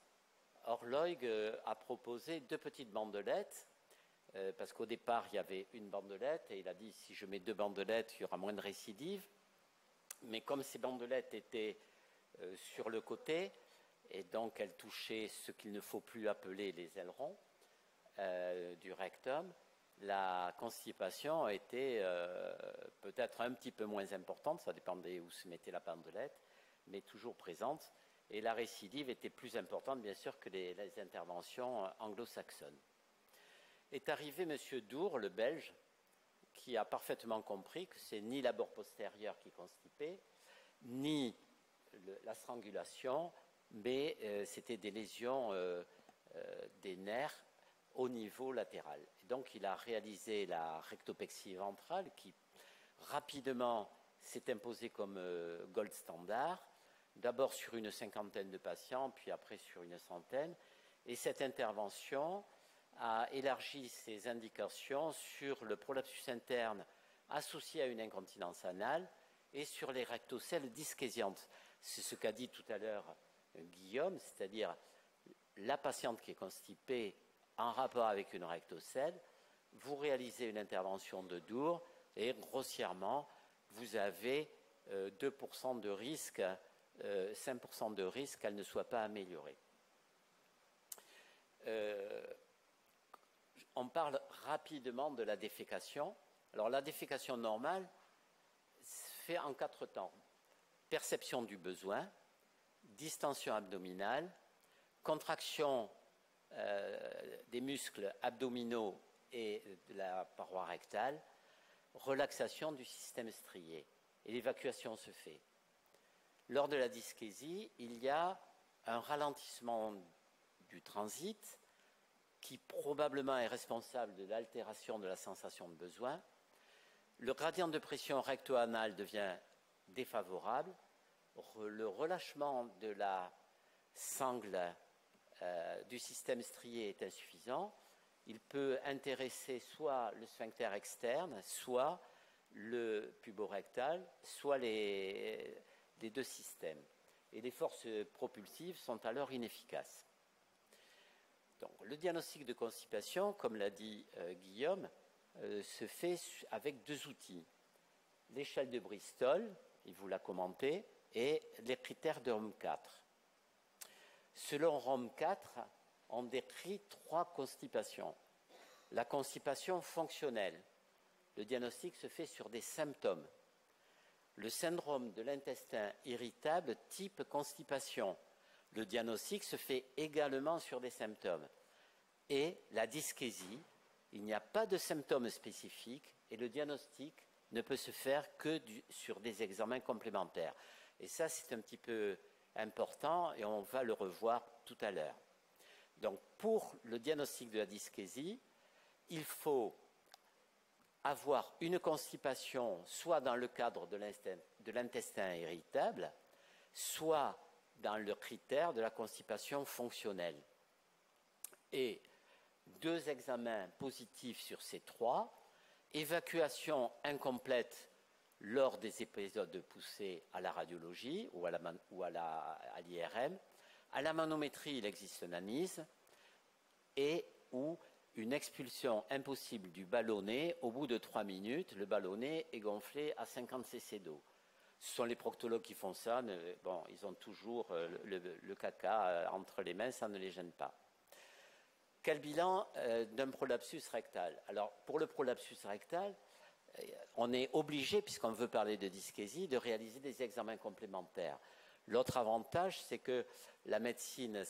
Horloig a proposé 2 petites bandelettes, parce qu'au départ, il y avait une bandelette, et il a dit, si je mets 2 bandelettes, il y aura moins de récidives. Mais comme ces bandelettes étaient sur le côté, et donc elles touchaient ce qu'il ne faut plus appeler les ailerons du rectum, la constipation était peut-être un petit peu moins importante, ça dépendait où se mettait la bandelette, mais toujours présente. Et la récidive était plus importante, bien sûr, que les interventions anglo-saxonnes. Est arrivé M. Dour, le Belge, qui a parfaitement compris que c'est ni la bord postérieure qui constipait, ni la strangulation, mais c'était des lésions des nerfs au niveau latéral. Et donc il a réalisé la rectopexie ventrale qui rapidement s'est imposée comme gold standard, d'abord sur une 50aine de patients, puis après sur une 100aine. Et cette intervention a élargi ses indications sur le prolapsus interne associé à une incontinence anale et sur les rectocèles dyschésiantes. C'est ce qu'a dit tout à l'heure Guillaume, c'est-à-dire la patiente qui est constipée en rapport avec une rectocèle, vous réalisez une intervention de Dour et grossièrement, vous avez 2% de risque, 5% de risque qu'elle ne soit pas améliorée. On parle rapidement de la défécation. Alors la défécation normale se fait en 4 temps. Perception du besoin, distension abdominale, contraction des muscles abdominaux et de la paroi rectale, relaxation du système strié. Et l'évacuation se fait. Lors de la dyschésie, il y a un ralentissement du transit qui probablement est responsable de l'altération de la sensation de besoin. Le gradient de pression recto-anal devient défavorable. Le relâchement de la sangle du système strié est insuffisant. Il peut intéresser soit le sphincter externe, soit le puborectal, soit les 2 systèmes. Et les forces propulsives sont alors inefficaces. Donc, le diagnostic de constipation, comme l'a dit Guillaume, se fait avec 2 outils. L'échelle de Bristol, il vous l'a commenté, et les critères de Rome 4. Selon Rome 4, on décrit 3 constipations. La constipation fonctionnelle, le diagnostic se fait sur des symptômes. Le syndrome de l'intestin irritable type constipation, le diagnostic se fait également sur des symptômes. Et la dyschésie, il n'y a pas de symptômes spécifiques et le diagnostic ne peut se faire que sur des examens complémentaires. Et ça, c'est un petit peu important et on va le revoir tout à l'heure. Donc, pour le diagnostic de la dyschésie, il faut avoir une constipation soit dans le cadre de l'intestin irritable, soit dans le critère de la constipation fonctionnelle. Et 2 examens positifs sur ces 3, évacuation incomplète lors des épisodes de poussée à la radiologie ou à l'IRM. À la manométrie, il existe une analyse et ou une expulsion impossible du ballonnet. Au bout de 3 minutes, le ballonnet est gonflé à 50 cc d'eau. Ce sont les proctologues qui font ça. Mais bon, ils ont toujours le caca entre les mains, ça ne les gêne pas. Quel bilan d'un prolapsus rectal? Alors, pour le prolapsus rectal, on est obligé, puisqu'on veut parler de dyschésie, de réaliser des examens complémentaires. L'autre avantage, c'est que la médecine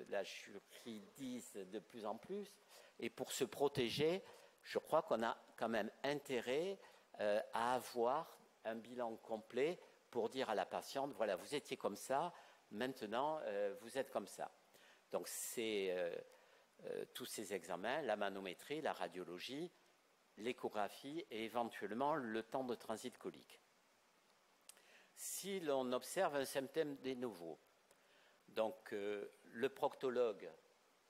la chirurgise de plus en plus, et pour se protéger, je crois qu'on a quand même intérêt à avoir un bilan complet pour dire à la patiente, voilà, vous étiez comme ça, maintenant vous êtes comme ça. Donc c'est tous ces examens, la manométrie, la radiologie, l'échographie et éventuellement le temps de transit colique. Si l'on observe un symptôme de nouveau, donc le proctologue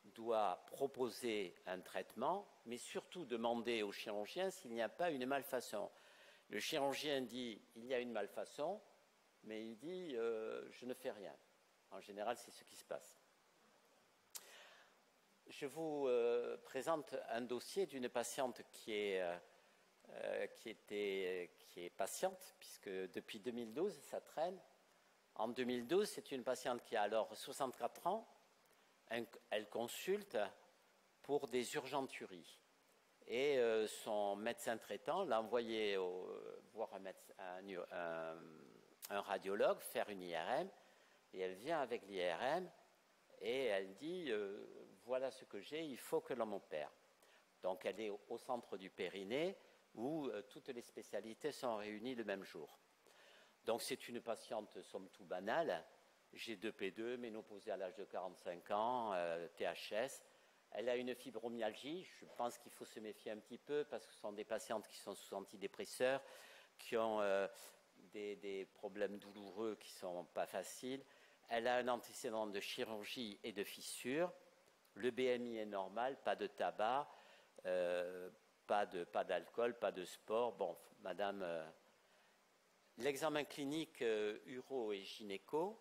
doit proposer un traitement, mais surtout demander au chirurgien s'il n'y a pas une malfaçon. Le chirurgien dit il y a une malfaçon, mais il dit je ne fais rien. En général, c'est ce qui se passe. je vous présente un dossier d'une patiente qui est patiente, puisque depuis 2012, ça traîne. En 2012, c'est une patiente qui a alors 64 ans. Elle consulte pour des urgenturies. Et son médecin traitant l'a envoyé voir un radiologue, faire une IRM. Et elle vient avec l'IRM et elle dit voilà ce que j'ai, il faut que l'on m'opère. Donc elle est au centre du Périnée où toutes les spécialités sont réunies le même jour. Donc c'est une patiente somme toute banale, G2P2, ménopausée à l'âge de 45 ans, THS. Elle a une fibromyalgie, je pense qu'il faut se méfier un petit peu parce que ce sont des patientes qui sont sous antidépresseurs, qui ont des problèmes douloureux qui ne sont pas faciles. Elle a un antécédent de chirurgie et de fissure. Le BMI est normal, pas de tabac, pas d'alcool, pas de sport. Bon, madame, l'examen clinique uro et gynéco,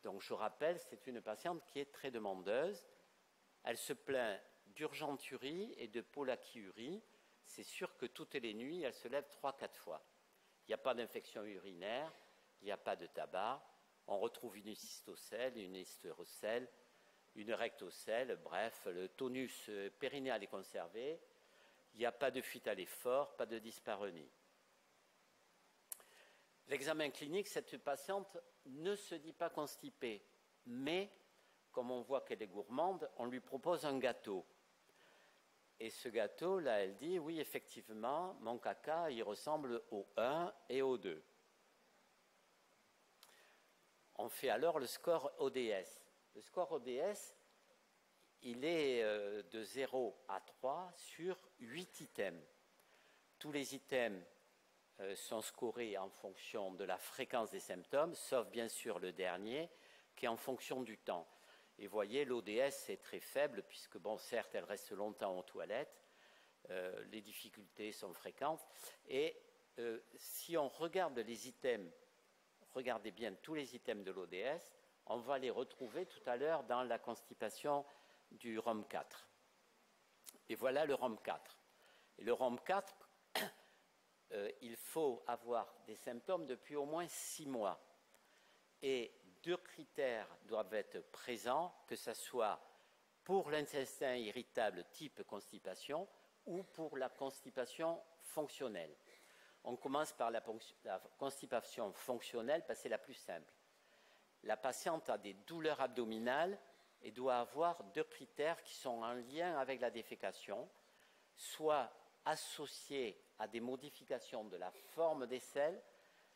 donc je rappelle, c'est une patiente qui est très demandeuse. Elle se plaint d'urgenturie et de pollakiurie. C'est sûr que toutes les nuits, elle se lève 3-4 fois. Il n'y a pas d'infection urinaire, il n'y a pas de tabac. On retrouve une cystocèle, une hystérocèle, une rectocèle, bref, le tonus périnéal est conservé. Il n'y a pas de fuite à l'effort, pas de dyspareunie. L'examen clinique, cette patiente ne se dit pas constipée, mais comme on voit qu'elle est gourmande, on lui propose un gâteau. Et ce gâteau, là, elle dit, oui, effectivement, mon caca, il ressemble au 1 et au 2. On fait alors le score ODS. Le score ODS, il est de 0 à 3 sur 8 items. Tous les items sont scorés en fonction de la fréquence des symptômes, sauf bien sûr le dernier, qui est en fonction du temps. Et vous voyez, l'ODS est très faible, puisque, bon, certes, elle reste longtemps aux toilettes, les difficultés sont fréquentes. Et si on regarde les items, regardez bien tous les items de l'ODS, on va les retrouver tout à l'heure dans la constipation du ROM4. Et voilà le ROM4. Et le ROM4, il faut avoir des symptômes depuis au moins 6 mois. Et 2 critères doivent être présents, que ce soit pour l'intestin irritable type constipation ou pour la constipation fonctionnelle. On commence par la constipation fonctionnelle parce que c'est la plus simple. La patiente a des douleurs abdominales et doit avoir 2 critères qui sont en lien avec la défécation, soit associés à des modifications de la forme des selles,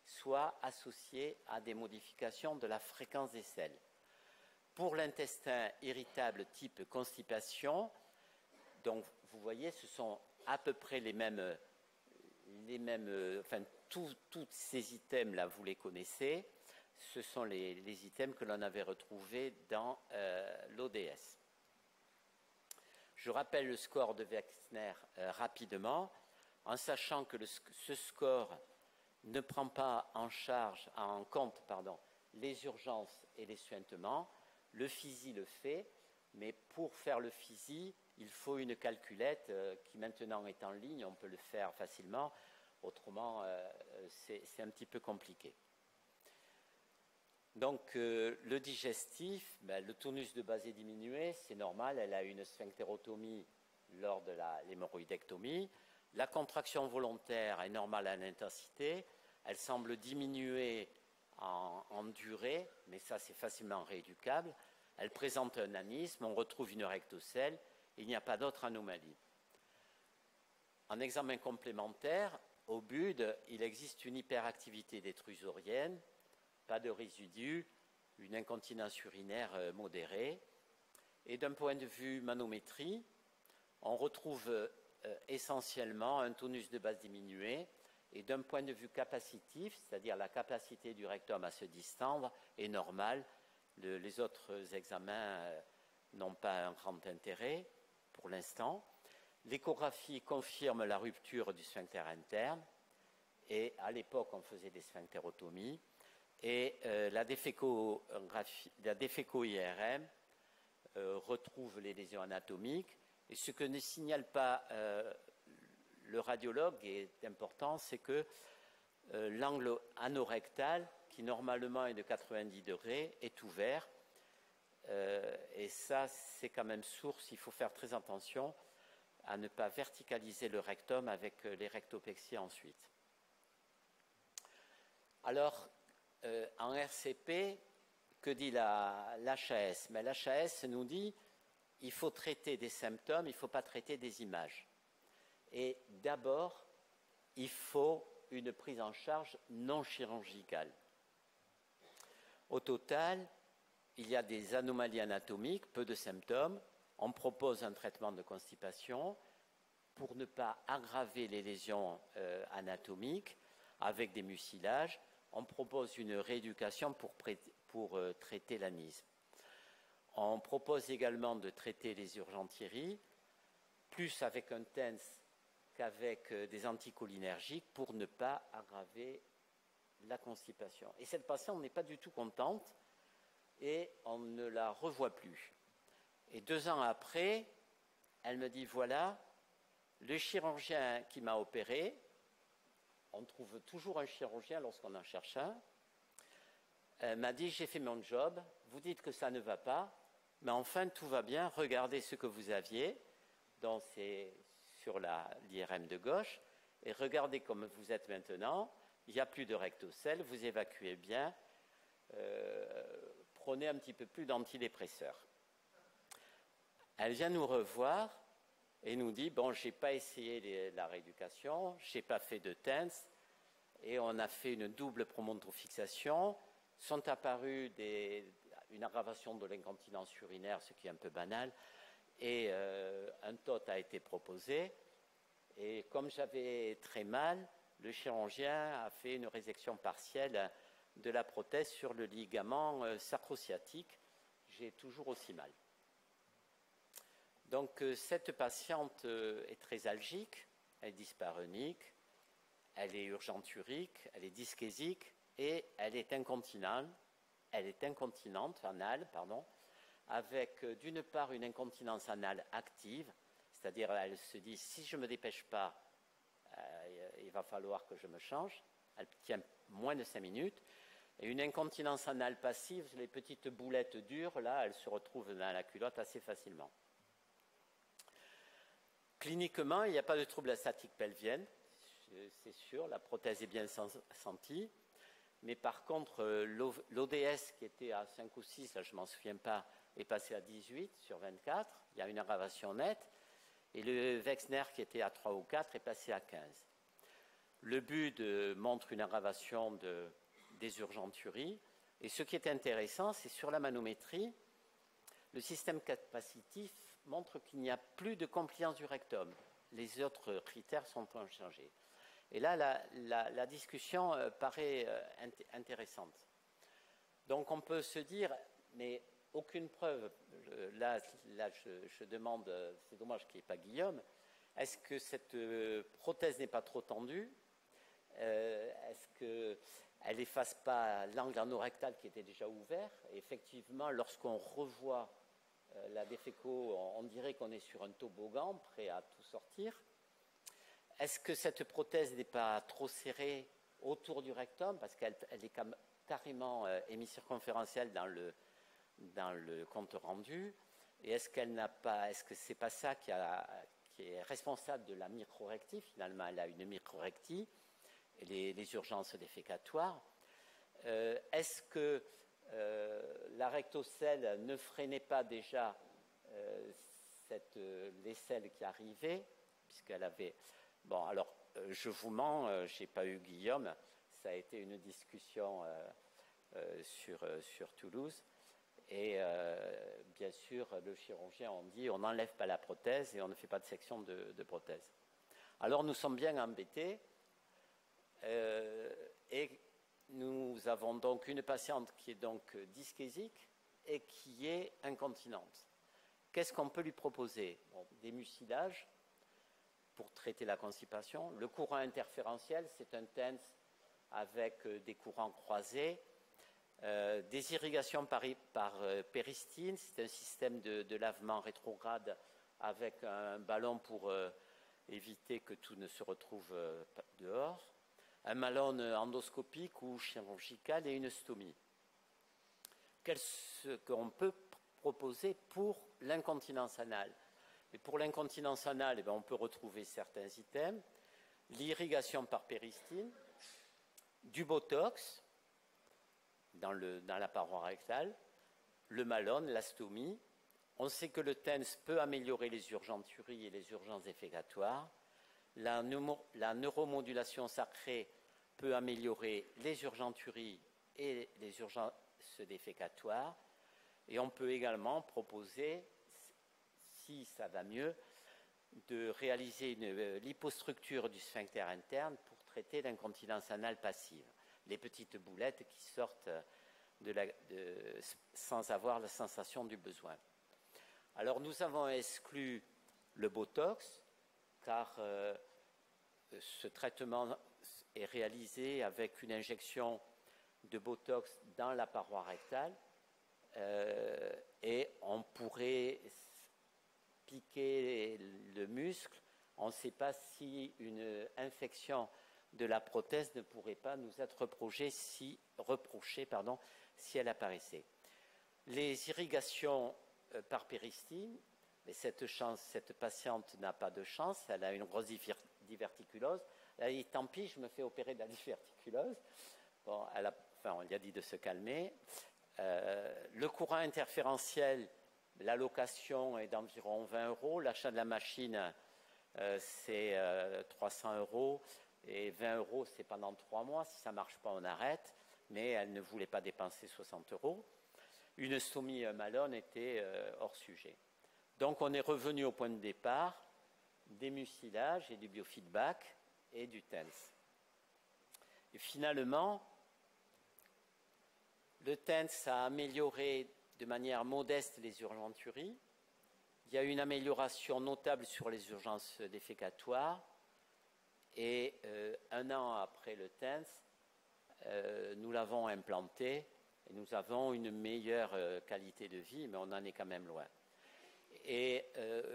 soit associés à des modifications de la fréquence des selles. Pour l'intestin irritable type constipation, donc vous voyez, ce sont à peu près les mêmes enfin tous ces items-là, vous les connaissez, ce sont les items que l'on avait retrouvés dans l'ODS. Je rappelle le score de Wexner rapidement, en sachant que ce score ne prend pas en compte les urgences et les suintements. Le FISI le fait, mais pour faire le FISI, il faut une calculette qui maintenant est en ligne, on peut le faire facilement, autrement c'est un petit peu compliqué. Donc le digestif, le tonus de base est diminué, c'est normal, elle a une sphinctérotomie lors de l'hémorroïdectomie. La contraction volontaire est normale à l'intensité, elle semble diminuer en durée, mais ça c'est facilement rééducable. Elle présente un anisme, on retrouve une rectocèle, il n'y a pas d'autre anomalie. En examen complémentaire, au BUD, il existe une hyperactivité des trusoriennes, pas de résidus, une incontinence urinaire modérée. Et d'un point de vue manométrie, on retrouve essentiellement un tonus de base diminué. Et d'un point de vue capacitif, c'est-à-dire la capacité du rectum à se distendre, est normale. Les autres examens n'ont pas un grand intérêt pour l'instant. L'échographie confirme la rupture du sphincter interne. Et à l'époque, on faisait des sphinctérotomies. Et la déphéco-IRM retrouve les lésions anatomiques. Et ce que ne signale pas le radiologue est important, c'est que l'angle anorectal, qui normalement est de 90 degrés, est ouvert. Et ça, c'est quand même source, il faut faire très attention à ne pas verticaliser le rectum avec les rectopexies ensuite. Alors, en RCP, que dit l'HAS? Mais l'HAS nous dit qu'il faut traiter des symptômes, il ne faut pas traiter des images. Et d'abord, il faut une prise en charge non chirurgicale. Au total, il y a des anomalies anatomiques, peu de symptômes. On propose un traitement de constipation pour ne pas aggraver les lésions anatomiques avec des mucilages. On propose une rééducation pour traiter l'anisme. On propose également de traiter les urgenturies, plus avec un TENS qu'avec des anticholinergiques pour ne pas aggraver la constipation. Et cette patiente n'est pas du tout contente et on ne la revoit plus. Et 2 ans après, elle me dit, voilà, le chirurgien qui m'a opéré, on trouve toujours un chirurgien lorsqu'on en cherche un, m'a dit, j'ai fait mon job, vous dites que ça ne va pas, mais enfin tout va bien, regardez ce que vous aviez, donc c'est sur l'IRM de gauche, et regardez comme vous êtes maintenant, il n'y a plus de rectocèle, vous évacuez bien, prenez un petit peu plus d'antidépresseurs. Elle vient nous revoir et nous dit, bon, je n'ai pas essayé la rééducation, je n'ai pas fait de TENS, et on a fait une double promontrofixation, sont apparues une aggravation de l'incontinence urinaire, ce qui est un peu banal, et un TOT a été proposé, et comme j'avais très mal, le chirurgien a fait une résection partielle de la prothèse sur le ligament sacrosciatique. J'ai toujours aussi mal. Donc cette patiente est très algique, elle est dyspareunique, elle est urgenturique, elle est dyschésique et elle est incontinente anale, avec d'une part une incontinence anale active, c'est-à-dire elle se dit si je ne me dépêche pas, il va falloir que je me change, elle tient moins de 5 minutes, et une incontinence anale passive, les petites boulettes dures, là, elles se retrouvent dans la culotte assez facilement. Cliniquement, il n'y a pas de trouble statique pelvienne, c'est sûr, la prothèse est bien sentie, mais par contre, l'ODS qui était à 5 ou 6, là je ne m'en souviens pas, est passé à 18 sur 24, il y a une aggravation nette, et le Wexner qui était à 3 ou 4 est passé à 15. Le BUD montre une aggravation des urgenturies, et ce qui est intéressant, c'est sur la manométrie, le système capacitif montre qu'il n'y a plus de compliance du rectum. Les autres critères sont inchangés. Et là, la discussion paraît intéressante. Donc on peut se dire, mais aucune preuve, là je demande, c'est dommage qu'il n'y ait pas Guillaume, est-ce que cette prothèse n'est pas trop tendue? Est-ce qu'elle n'efface pas l'angle anorectal qui était déjà ouvert? Et effectivement, lorsqu'on revoit la déféco, on dirait qu'on est sur un toboggan prêt à tout sortir. Est-ce que cette prothèse n'est pas trop serrée autour du rectum parce qu'elle est carrément hémicirconférentielle dans le compte rendu? Et est-ce que c'est pas ça qui est responsable de la microrectie? Finalement, elle a une microrectie et les urgences défécatoires. Est-ce que la rectocèle ne freinait pas déjà l'aisselle qui arrivait, puisqu'elle avait... Bon, alors, je vous mens, je n'ai pas eu Guillaume, ça a été une discussion sur Toulouse, et bien sûr, le chirurgien, on dit, on n'enlève pas la prothèse et on ne fait pas de section de prothèse. Alors, nous sommes bien embêtés, et nous avons donc une patiente qui est donc dyschésique et qui est incontinente. Qu'est-ce qu'on peut lui proposer? Des mucilages pour traiter la constipation. Le courant interférentiel, c'est un TENS avec des courants croisés. Des irrigations par péristine, c'est un système de lavement rétrograde avec un ballon pour éviter que tout ne se retrouve dehors. Un malone endoscopique ou chirurgical et une stomie. Qu'est-ce qu'on peut proposer pour l'incontinence anale? Et pour l'incontinence anale, on peut retrouver certains items. L'irrigation par péristine, du botox dans la paroi rectale, le malone, la stomie. On sait que le TENS peut améliorer les urgenturies et les urgences défécatoires. La neuromodulation sacrée peut améliorer les urgenturies et les urgences défécatoires. Et on peut également proposer, si ça va mieux, de réaliser une lipostructure du sphincter interne pour traiter l'incontinence anale passive. Les petites boulettes qui sortent sans avoir la sensation du besoin. Alors nous avons exclu le botox, car ce traitement est réalisé avec une injection de botox dans la paroi rectale et on pourrait piquer le muscle. On ne sait pas si une infection de la prothèse ne pourrait pas nous être reprochée si elle apparaissait. Les irrigations par péristine, mais cette patiente n'a pas de chance, elle a une grosse diverticulose. Elle a dit tant pis, je me fais opérer de la diverticulose. Bon, on lui a dit de se calmer. Le courant interférentiel, la location est d'environ 20 €. L'achat de la machine, c'est 300 € et 20 €, c'est pendant 3 mois. Si ça ne marche pas, on arrête. Mais elle ne voulait pas dépenser 60 €. Une stomie malone était hors sujet. Donc on est revenu au point de départ, des mucilages et du biofeedback et du TENS. Et finalement, le TENS a amélioré de manière modeste les urgenturies. Il y a une amélioration notable sur les urgences défécatoires. Et 1 an après le TENS, nous l'avons implanté et nous avons une meilleure qualité de vie, mais on en est quand même loin. Et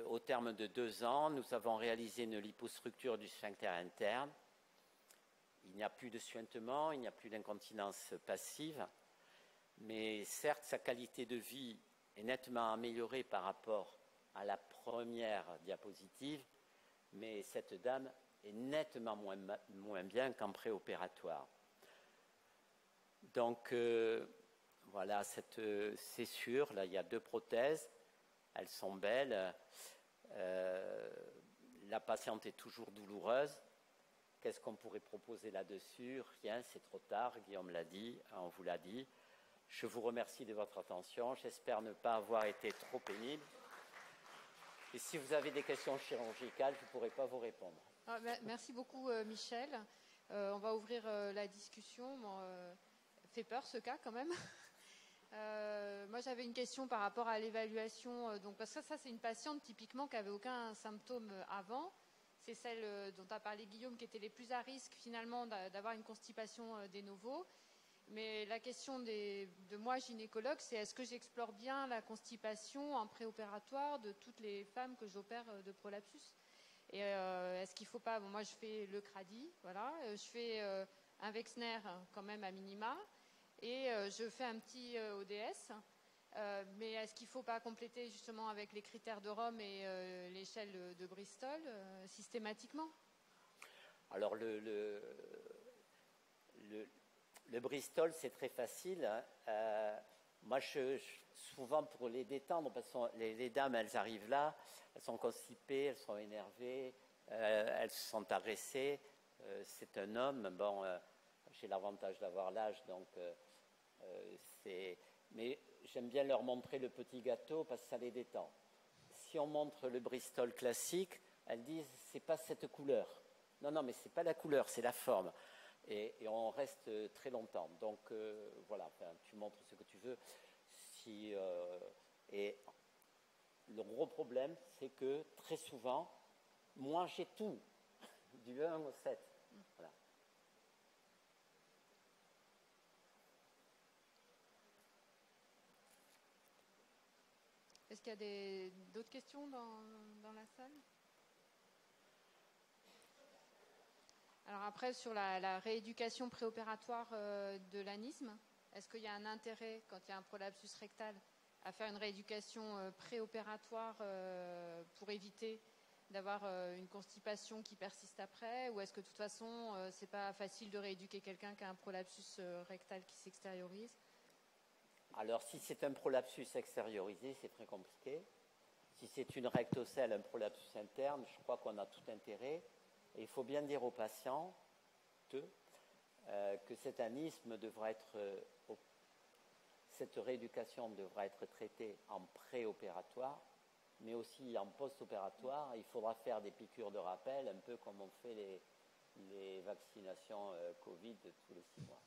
au terme de 2 ans, nous avons réalisé une lipostructure du sphincter interne. Il n'y a plus de suintement, il n'y a plus d'incontinence passive, mais certes, sa qualité de vie est nettement améliorée par rapport à la première diapositive, mais cette dame est nettement moins bien qu'en préopératoire. Donc, voilà, c'est sûr, là, il y a 2 prothèses, elles sont belles. La patiente est toujours douloureuse. Qu'est-ce qu'on pourrait proposer là-dessus? Rien, c'est trop tard, Guillaume l'a dit, on vous l'a dit. Je vous remercie de votre attention, j'espère ne pas avoir été trop pénible. Et si vous avez des questions chirurgicales, je ne pourrai pas vous répondre. Merci beaucoup, Michel. On va ouvrir la discussion. Fait peur ce cas quand même. Moi j'avais une question par rapport à l'évaluation, parce que ça c'est une patiente typiquement qui n'avait aucun symptôme avant. C'est celle dont a parlé Guillaume qui était les plus à risque finalement d'avoir une constipation de novo. Mais la question de moi gynécologue, c'est est-ce que j'explore bien la constipation en préopératoire de toutes les femmes que j'opère de prolapsus? Et est-ce qu'il ne faut pas, moi je fais le CRADI, voilà, je fais un Wexner quand même à minima. Et je fais un petit ODS, mais est-ce qu'il ne faut pas compléter justement avec les critères de Rome et l'échelle de Bristol systématiquement? Alors le Bristol, c'est très facile. Moi, souvent pour les détendre, parce que les dames, elles arrivent là, elles sont constipées, elles sont énervées, elles se sont agressées. C'est un homme, bon, j'ai l'avantage d'avoir l'âge, donc mais j'aime bien leur montrer le petit gâteau parce que ça les détend. Si on montre le Bristol classique, elles disent c'est pas cette couleur. Non, mais c'est pas la couleur, c'est la forme. Et on reste très longtemps. Donc voilà, tu montres ce que tu veux. Et le gros problème, c'est que très souvent, moi j'ai tout, du 1 au 7. Voilà. Est-ce qu'il y a d'autres questions dans la salle? Alors après, sur la rééducation préopératoire de l'anisme, est-ce qu'il y a un intérêt, quand il y a un prolapsus rectal, à faire une rééducation préopératoire pour éviter d'avoir une constipation qui persiste après, ou est-ce que de toute façon, c'est pas facile de rééduquer quelqu'un qui a un prolapsus rectal qui s'extériorise? Alors, si c'est un prolapsus extériorisé, c'est très compliqué. Si c'est une rectocèle, un prolapsus interne, je crois qu'on a tout intérêt. Et il faut bien dire aux patients que cet anisme devra être, cette rééducation devra être traitée en préopératoire, mais aussi en post-opératoire. Il faudra faire des piqûres de rappel, un peu comme on fait les vaccinations Covid tous les 6 mois.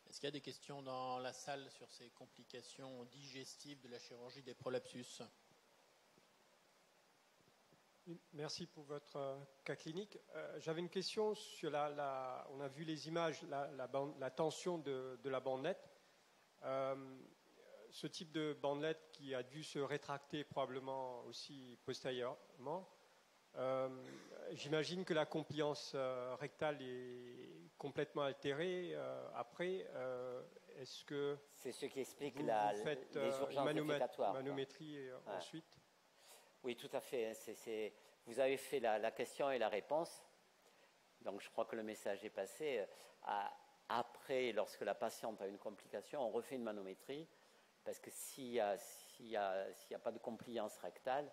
Est-ce qu'il y a des questions dans la salle sur ces complications digestives de la chirurgie des prolapsus? Merci pour votre cas clinique. J'avais une question sur on a vu les images, la tension de la bandelette. Ce type de bandelette qui a dû se rétracter probablement aussi postérieurement. J'imagine que la compliance rectale est complètement altérée après. Est-ce que c'est ce qui explique vous faites les urgences défécatoires, manométrie ensuite? Oui, tout à fait. Vous avez fait la question et la réponse. Donc, je crois que le message est passé. Après, lorsque la patiente a une complication, on refait une manométrie. Parce que s'il n'y a pas de compliance rectale,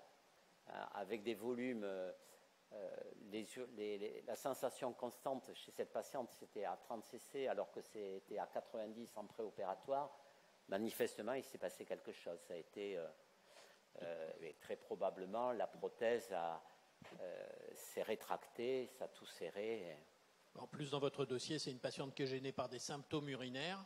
avec des volumes, la sensation constante chez cette patiente, c'était à 30 cc, alors que c'était à 90 en préopératoire. Manifestement, il s'est passé quelque chose. Ça a été... très probablement, la prothèse s'est rétractée, ça a tout serré. En plus, dans votre dossier, c'est une patiente qui est gênée par des symptômes urinaires,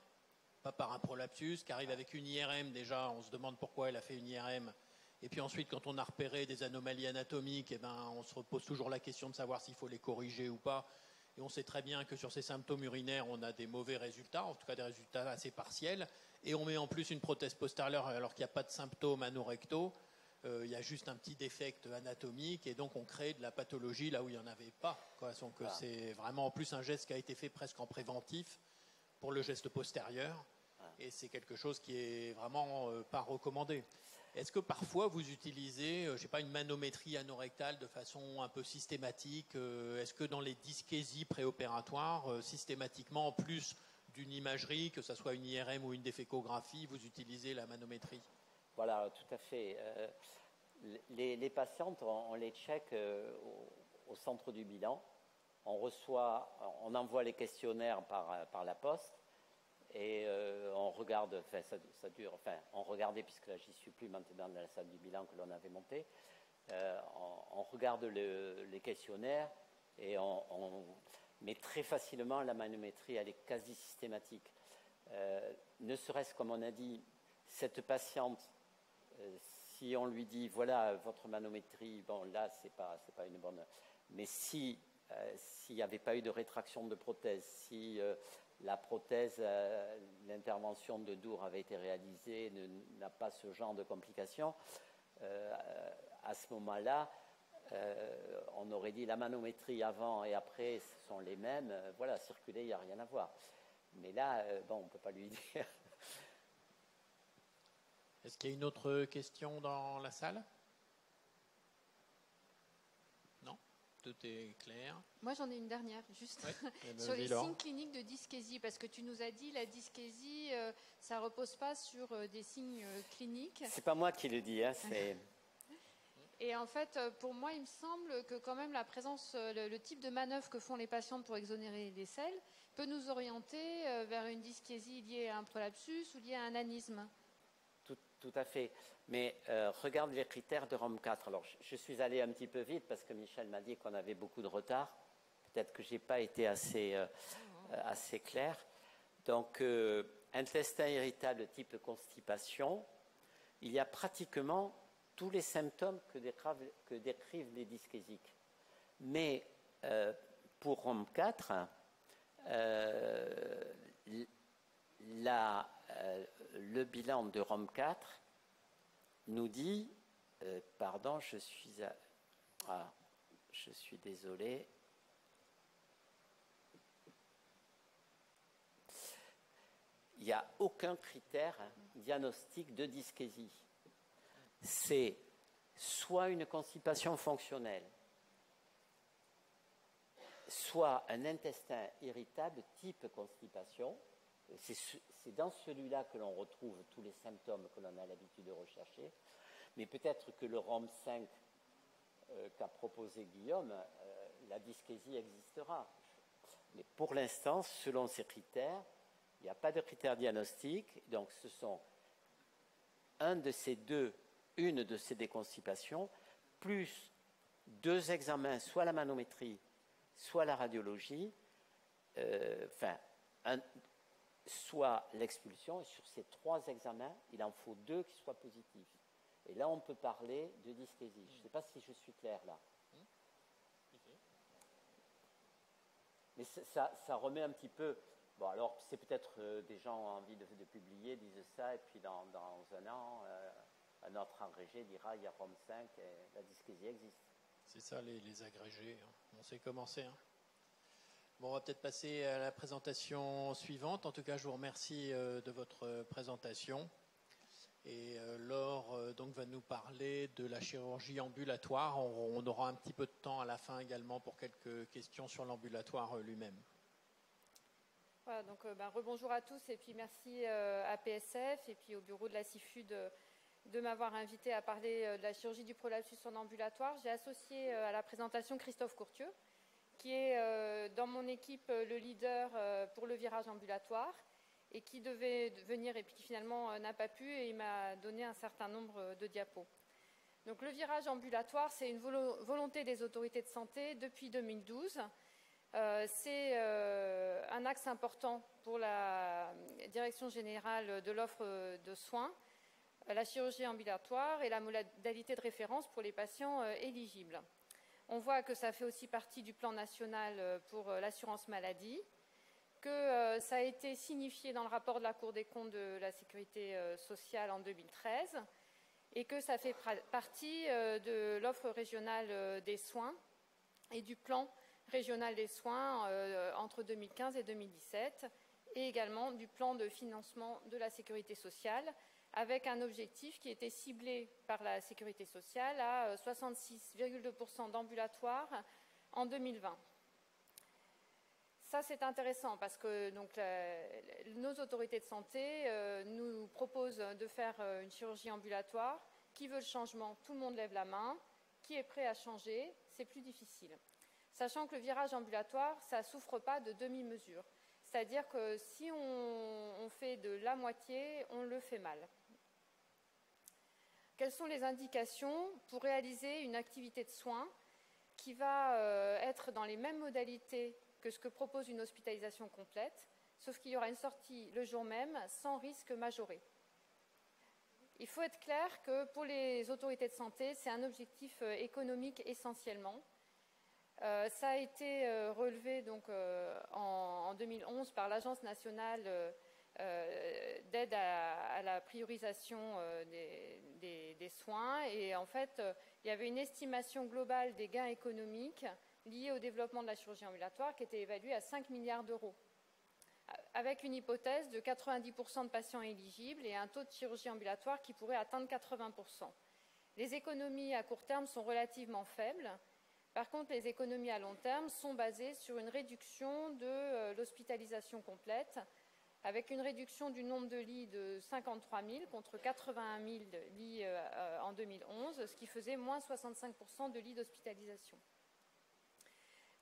pas par un prolapsus, qui arrive avec une IRM déjà. On se demande pourquoi elle a fait une IRM. Et puis ensuite, quand on a repéré des anomalies anatomiques, on se repose toujours la question de savoir s'il faut les corriger ou pas. Et on sait très bien que sur ces symptômes urinaires, on a des mauvais résultats, en tout cas des résultats assez partiels. Et on met en plus une prothèse postérieure alors qu'il n'y a pas de symptômes anorectaux. Il y a juste un petit défect anatomique et donc on crée de la pathologie là où il n'y en avait pas. Donc c'est vraiment en plus un geste qui a été fait presque en préventif pour le geste postérieur. Et c'est quelque chose qui est vraiment pas recommandé. Est-ce que parfois vous utilisez, je sais pas, une manométrie anorectale de façon un peu systématique? Est-ce que dans les dyskésies préopératoires, systématiquement, en plus d'une imagerie, que ce soit une IRM ou une défécographie, vous utilisez la manométrie? Voilà, tout à fait. Les patientes, on les check au centre du bilan. On envoie les questionnaires par la poste. Et on regarde, ça dure, on regardait, puisque là j'y suis plus maintenant dans la salle du bilan que l'on avait montée, on regarde les questionnaires et mais très facilement la manométrie elle est quasi systématique. Ne serait-ce comme on a dit, cette patiente, si on lui dit voilà votre manométrie, bon là c'est pas une bonne, mais s'il n'y avait pas eu de rétraction de prothèse, si la prothèse, l'intervention de Dour avait été réalisée, n'a pas ce genre de complications, à ce moment-là, on aurait dit la manométrie avant et après sont les mêmes, voilà, circuler, il n'y a rien à voir. Mais là, on ne peut pas lui dire. Est-ce qu'il y a une autre question dans la salle? Non? Tout est clair. Moi, j'en ai une dernière, juste ouais. sur les signes cliniques de dyskésie, parce que tu nous as dit la dyskésie, ça repose pas sur des signes cliniques. C'est pas moi qui le dis, hein, c'est. Et en fait, pour moi, il me semble que quand même la présence, le type de manœuvre que font les patientes pour exonérer les selles peut nous orienter vers une dyskésie liée à un prolapsus ou liée à un anisme. Tout à fait. Mais regarde les critères de ROM4. Alors, je suis allé un petit peu vite parce que Michel m'a dit qu'on avait beaucoup de retard. Peut-être que je n'ai pas été assez clair. Donc, intestin irritable type constipation, il y a pratiquement tous les symptômes que décrivent les dyskésiques. Mais pour ROM4, le bilan de ROM4 nous dit, pardon, je suis désolé. Il n'y a aucun critère diagnostique de dyschésie. C'est soit une constipation fonctionnelle, soit un intestin irritable type constipation. C'est dans celui-là que l'on retrouve tous les symptômes que l'on a l'habitude de rechercher. Mais peut-être que le ROM5 qu'a proposé Guillaume, la dyschésie existera. Mais pour l'instant, selon ces critères, il n'y a pas de critères diagnostiques. Donc ce sont une de ces déconstipations, plus 2 examens, soit la manométrie, soit la radiologie, soit l'expulsion. Et sur ces 3 examens, il en faut 2 qui soient positifs. Et là, on peut parler de dyschésie. Je ne sais pas si je suis clair là. Mais ça remet un petit peu... Bon, alors, c'est peut-être des gens ont envie de publier, disent ça, et puis dans un an, un autre agrégé dira il y a ROM5 et la dyschésie existe. C'est ça, les agrégés. On sait comment c'est. Bon, on va peut-être passer à la présentation suivante. En tout cas, je vous remercie de votre présentation. Et Laure donc, va nous parler de la chirurgie ambulatoire. On aura un petit peu de temps à la fin également pour quelques questions sur l'ambulatoire lui-même. Voilà, donc rebonjour à tous et puis merci à PSF et puis au bureau de la CIFU de m'avoir invité à parler de la chirurgie du prolapsus en ambulatoire. J'ai associé à la présentation Christophe Courtieux, qui est dans mon équipe le leader pour le virage ambulatoire et qui devait venir et puis qui finalement n'a pas pu et il m'a donné un certain nombre de diapos. Donc le virage ambulatoire, c'est une volonté des autorités de santé depuis 2012. C'est un axe important pour la Direction générale de l'offre de soins, la chirurgie ambulatoire et la modalité de référence pour les patients éligibles. On voit que ça fait aussi partie du plan national pour l'assurance maladie, que ça a été signifié dans le rapport de la Cour des comptes de la sécurité sociale en 2013 et que ça fait partie de l'offre régionale des soins et du plan régional des soins entre 2015 et 2017 et également du plan de financement de la sécurité sociale avec un objectif qui était ciblé par la sécurité sociale à 66,2% d'ambulatoires en 2020. Ça, c'est intéressant parce que donc, nos autorités de santé nous proposent de faire une chirurgie ambulatoire. Qui veut le changement? Tout le monde lève la main. Qui est prêt à changer? C'est plus difficile. Sachant que le virage ambulatoire, ça ne souffre pas de demi-mesure. C'est-à-dire que si on fait de la moitié, on le fait mal. Quelles sont les indications pour réaliser une activité de soins qui va être dans les mêmes modalités que ce que propose une hospitalisation complète, sauf qu'il y aura une sortie le jour même sans risque majoré. Il faut être clair que pour les autorités de santé, c'est un objectif économique essentiellement. Ça a été relevé donc, en 2011 par l'Agence nationale d'aide à la priorisation des soins. Et en fait, il y avait une estimation globale des gains économiques liés au développement de la chirurgie ambulatoire qui était évaluée à 5 milliards d'euros, avec une hypothèse de 90% de patients éligibles et un taux de chirurgie ambulatoire qui pourrait atteindre 80%. Les économies à court terme sont relativement faibles. Par contre, les économies à long terme sont basées sur une réduction de l'hospitalisation complète, avec une réduction du nombre de lits de 53 000 contre 81 000 lits en 2011, ce qui faisait moins 65% de lits d'hospitalisation.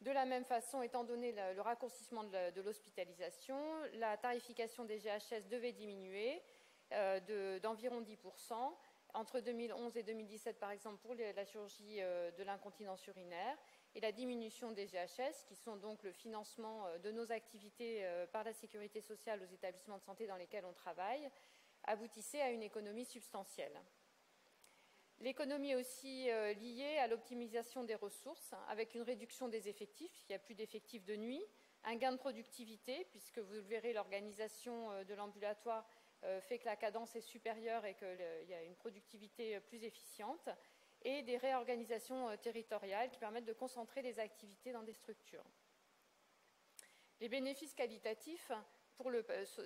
De la même façon, étant donné le raccourcissement de l'hospitalisation, la tarification des GHS devait diminuer d'environ 10%. Entre 2011 et 2017, par exemple, pour la chirurgie de l'incontinence urinaire, et la diminution des GHS, qui sont donc le financement de nos activités par la sécurité sociale aux établissements de santé dans lesquels on travaille, aboutissait à une économie substantielle. L'économie est aussi liée à l'optimisation des ressources, avec une réduction des effectifs, il n'y a plus d'effectifs de nuit, un gain de productivité, puisque vous verrez, l'organisation de l'ambulatoire fait que la cadence est supérieure et qu'il y a une productivité plus efficiente, et des réorganisations territoriales qui permettent de concentrer les activités dans des structures. Les bénéfices qualitatifs,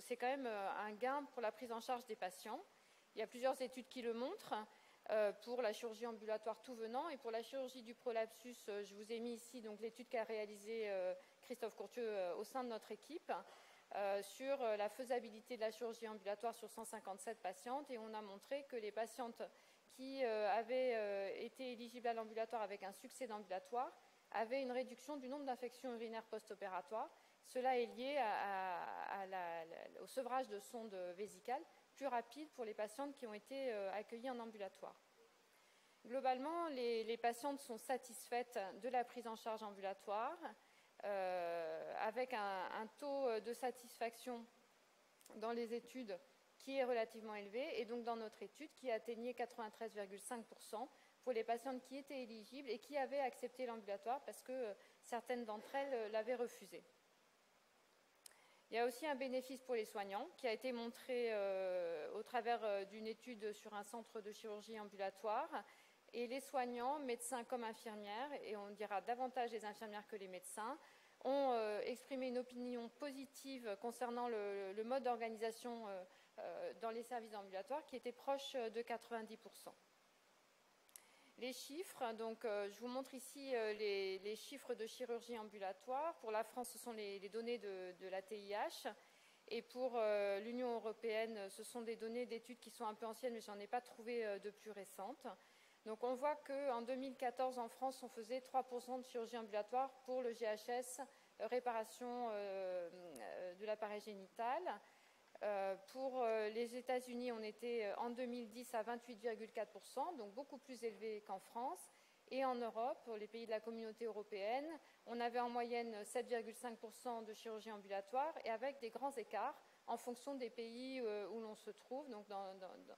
c'est quand même un gain pour la prise en charge des patients. Il y a plusieurs études qui le montrent. Pour la chirurgie ambulatoire tout venant et pour la chirurgie du prolapsus, je vous ai mis ici l'étude qu'a réalisée Christophe Courtieux au sein de notre équipe sur la faisabilité de la chirurgie ambulatoire sur 157 patientes, et on a montré que les patientes qui avaient été éligibles à l'ambulatoire avec un succès d'ambulatoire avaient une réduction du nombre d'infections urinaires post-opératoires. Cela est lié au sevrage de sondes vésicales plus rapide pour les patientes qui ont été accueillies en ambulatoire. Globalement, les patientes sont satisfaites de la prise en charge ambulatoire, avec un taux de satisfaction dans les études qui est relativement élevé, et donc dans notre étude qui atteignait 93,5% pour les patientes qui étaient éligibles et qui avaient accepté l'ambulatoire parce que certaines d'entre elles l'avaient refusé. Il y a aussi un bénéfice pour les soignants qui a été montré au travers d'une étude sur un centre de chirurgie ambulatoire. Et les soignants, médecins comme infirmières, et on dira davantage les infirmières que les médecins, ont exprimé une opinion positive concernant le mode d'organisation dans les services ambulatoires qui était proche de 90%. Les chiffres, donc je vous montre ici les chiffres de chirurgie ambulatoire. Pour la France, ce sont les données de la TIH. Et pour l'Union européenne, ce sont des données d'études qui sont un peu anciennes, mais je n'en ai pas trouvé de plus récentes. Donc on voit qu'en 2014, en France, on faisait 3% de chirurgie ambulatoire pour le GHS, réparation de l'appareil génital. Pour les États-Unis, on était en 2010 à 28,4%, donc beaucoup plus élevé qu'en France. Et en Europe, pour les pays de la communauté européenne, on avait en moyenne 7,5% de chirurgie ambulatoire, et avec des grands écarts en fonction des pays où l'on se trouve. Donc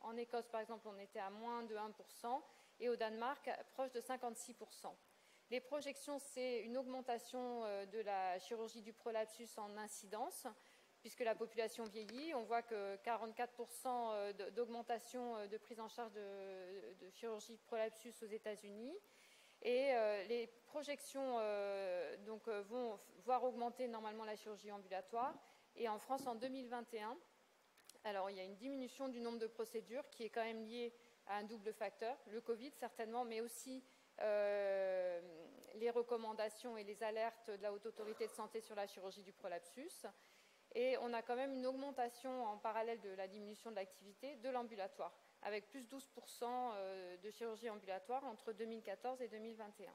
en Écosse, par exemple, on était à moins de 1%, et au Danemark, proche de 56%. Les projections, c'est une augmentation de la chirurgie du prolapsus en incidence, puisque la population vieillit. On voit que 44% d'augmentation de prise en charge de chirurgie prolapsus aux États-Unis. Et les projections vont voir augmenter normalement la chirurgie ambulatoire. Et en France, en 2021, alors il y a une diminution du nombre de procédures qui est quand même liée à un double facteur, le Covid certainement, mais aussi les recommandations et les alertes de la Haute Autorité de Santé sur la chirurgie du prolapsus. Et on a quand même une augmentation en parallèle de la diminution de l'activité de l'ambulatoire, avec plus 12% de chirurgie ambulatoire entre 2014 et 2021.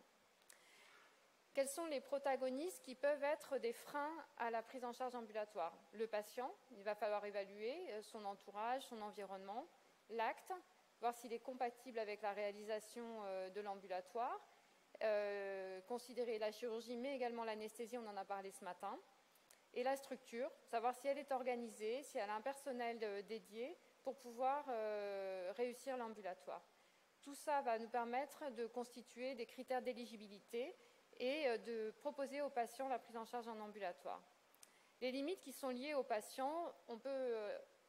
Quels sont les protagonistes qui peuvent être des freins à la prise en charge ambulatoire? Le patient, il va falloir évaluer son entourage, son environnement, l'acte, voir s'il est compatible avec la réalisation de l'ambulatoire, considérer la chirurgie mais également l'anesthésie, on en a parlé ce matin, et la structure, savoir si elle est organisée, si elle a un personnel dédié pour pouvoir réussir l'ambulatoire. Tout ça va nous permettre de constituer des critères d'éligibilité et de proposer aux patients la prise en charge en ambulatoire. Les limites qui sont liées aux patients, on peut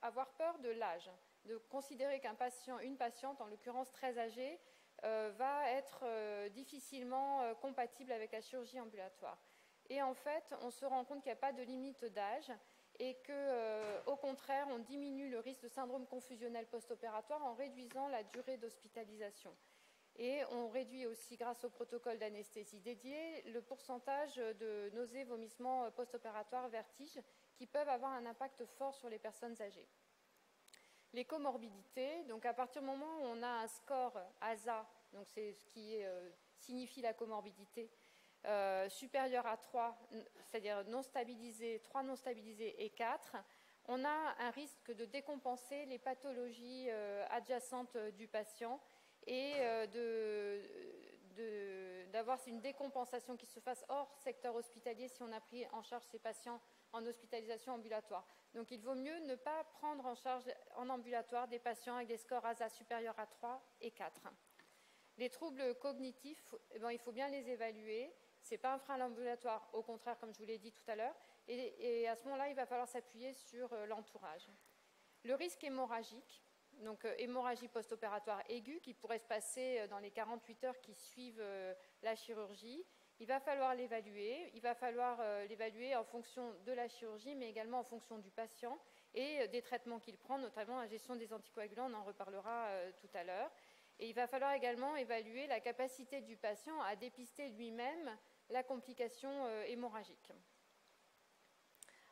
avoir peur de l'âge, de considérer qu'un patient, une patiente, en l'occurrence très âgée, va être difficilement compatible avec la chirurgie ambulatoire. Et en fait, on se rend compte qu'il n'y a pas de limite d'âge et qu'au contraire, on diminue le risque de syndrome confusionnel post-opératoire en réduisant la durée d'hospitalisation. Et on réduit aussi, grâce au protocole d'anesthésie dédié, le pourcentage de nausées, vomissements post-opératoires, vertiges, qui peuvent avoir un impact fort sur les personnes âgées. Les comorbidités, donc à partir du moment où on a un score ASA, donc c'est ce qui signifie la comorbidité, supérieur à 3, c'est-à-dire non stabilisé, 3 non stabilisés et 4, on a un risque de décompenser les pathologies adjacentes du patient et d'avoir une décompensation qui se fasse hors secteur hospitalier si on a pris en charge ces patients en hospitalisation ambulatoire. Donc il vaut mieux ne pas prendre en charge en ambulatoire des patients avec des scores ASA supérieurs à 3 et 4. Les troubles cognitifs, il faut bien les évaluer. Ce n'est pas un frein à l'ambulatoire, au contraire, comme je vous l'ai dit tout à l'heure. Et à ce moment-là, il va falloir s'appuyer sur l'entourage. Le risque hémorragique, donc hémorragie post-opératoire aiguë qui pourrait se passer dans les 48 heures qui suivent la chirurgie. Il va falloir l'évaluer. Il va falloir l'évaluer en fonction de la chirurgie, mais également en fonction du patient et des traitements qu'il prend, notamment la gestion des anticoagulants, on en reparlera tout à l'heure. Et il va falloir également évaluer la capacité du patient à dépister lui-même la complication hémorragique.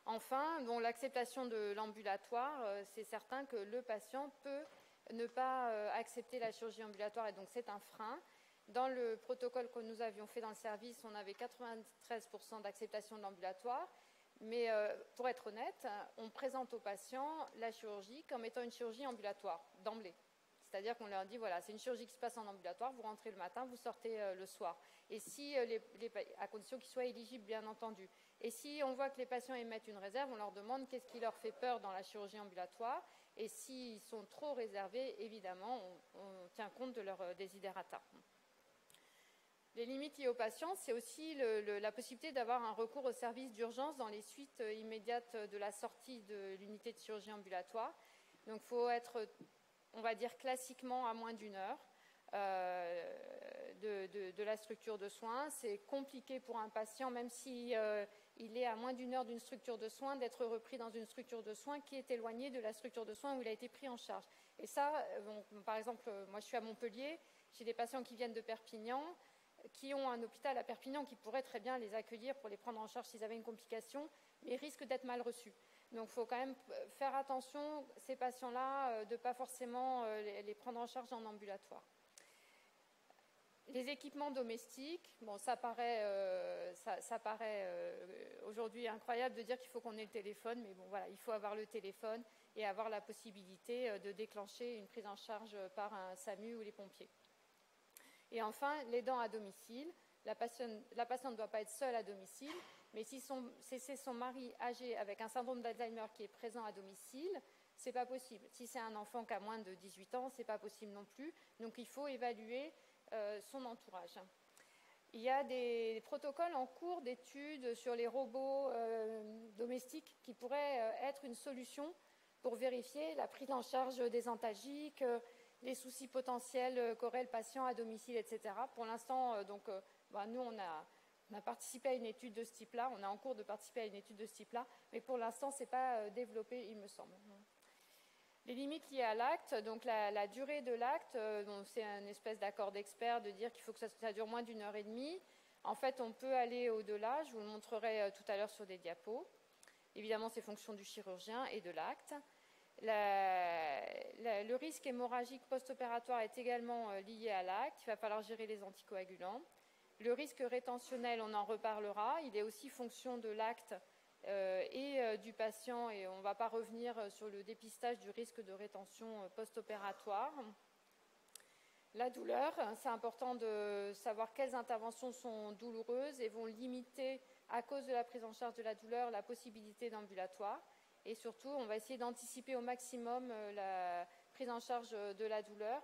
Enfin, l'acceptation de l'ambulatoire, c'est certain que le patient peut ne pas accepter la chirurgie ambulatoire et donc c'est un frein. Dans le protocole que nous avions fait dans le service, on avait 93% d'acceptation de l'ambulatoire, mais pour être honnête, on présente aux patients la chirurgie comme étant une chirurgie ambulatoire, d'emblée. C'est-à-dire qu'on leur dit, voilà, c'est une chirurgie qui se passe en ambulatoire, vous rentrez le matin, vous sortez le soir. Et si, à condition qu'ils soient éligibles, bien entendu. Et si on voit que les patients émettent une réserve, on leur demande qu'est-ce qui leur fait peur dans la chirurgie ambulatoire. Et s'ils sont trop réservés, évidemment, on tient compte de leur desiderata. Les limites liées aux patients, c'est aussi la possibilité d'avoir un recours au service d'urgence dans les suites immédiates de la sortie de l'unité de chirurgie ambulatoire. Donc, il faut être, on va dire, classiquement à moins d'1 heure de la structure de soins. C'est compliqué pour un patient, même si il est à moins d'1 heure d'une structure de soins, d'être repris dans une structure de soins qui est éloignée de la structure de soins où il a été pris en charge. Et ça, par exemple, moi je suis à Montpellier, j'ai des patients qui viennent de Perpignan, qui ont un hôpital à Perpignan qui pourrait très bien les accueillir pour les prendre en charge s'ils avaient une complication, mais risquent d'être mal reçus. Donc il faut quand même faire attention, ces patients-là, de ne pas forcément les prendre en charge en ambulatoire. Les équipements domestiques, ça paraît aujourd'hui incroyable de dire qu'il faut qu'on ait le téléphone, mais voilà, il faut avoir le téléphone et avoir la possibilité de déclencher une prise en charge par un SAMU ou les pompiers. Et enfin, l'aidant à domicile. La patiente ne doit pas être seule à domicile, mais si c'est son mari âgé avec un syndrome d'Alzheimer qui est présent à domicile, ce n'est pas possible. Si c'est un enfant qui a moins de 18 ans, ce n'est pas possible non plus. Donc il faut évaluer son entourage. Il y a des protocoles en cours d'études sur les robots domestiques qui pourraient être une solution pour vérifier la prise en charge des antalgiques, les soucis potentiels qu'aurait le patient à domicile, etc. Pour l'instant, nous, on a participé à une étude de ce type-là, on est en cours de participer à une étude de ce type-là, mais pour l'instant, ce n'est pas développé, il me semble. Les limites liées à l'acte, donc la durée de l'acte, c'est une espèce d'accord d'expert de dire qu'il faut que ça dure moins d'1 heure et demie. En fait, on peut aller au-delà, je vous le montrerai tout à l'heure sur des diapos. Évidemment, c'est fonction du chirurgien et de l'acte. Le risque hémorragique post-opératoire est également lié à l'acte. Il va falloir gérer les anticoagulants. Le risque rétentionnel, on en reparlera. Il est aussi fonction de l'acte et du patient. Et on ne va pas revenir sur le dépistage du risque de rétention post-opératoire. La douleur, c'est important de savoir quelles interventions sont douloureuses et vont limiter, à cause de la prise en charge de la douleur, la possibilité d'ambulatoire. Et surtout, on va essayer d'anticiper au maximum la prise en charge de la douleur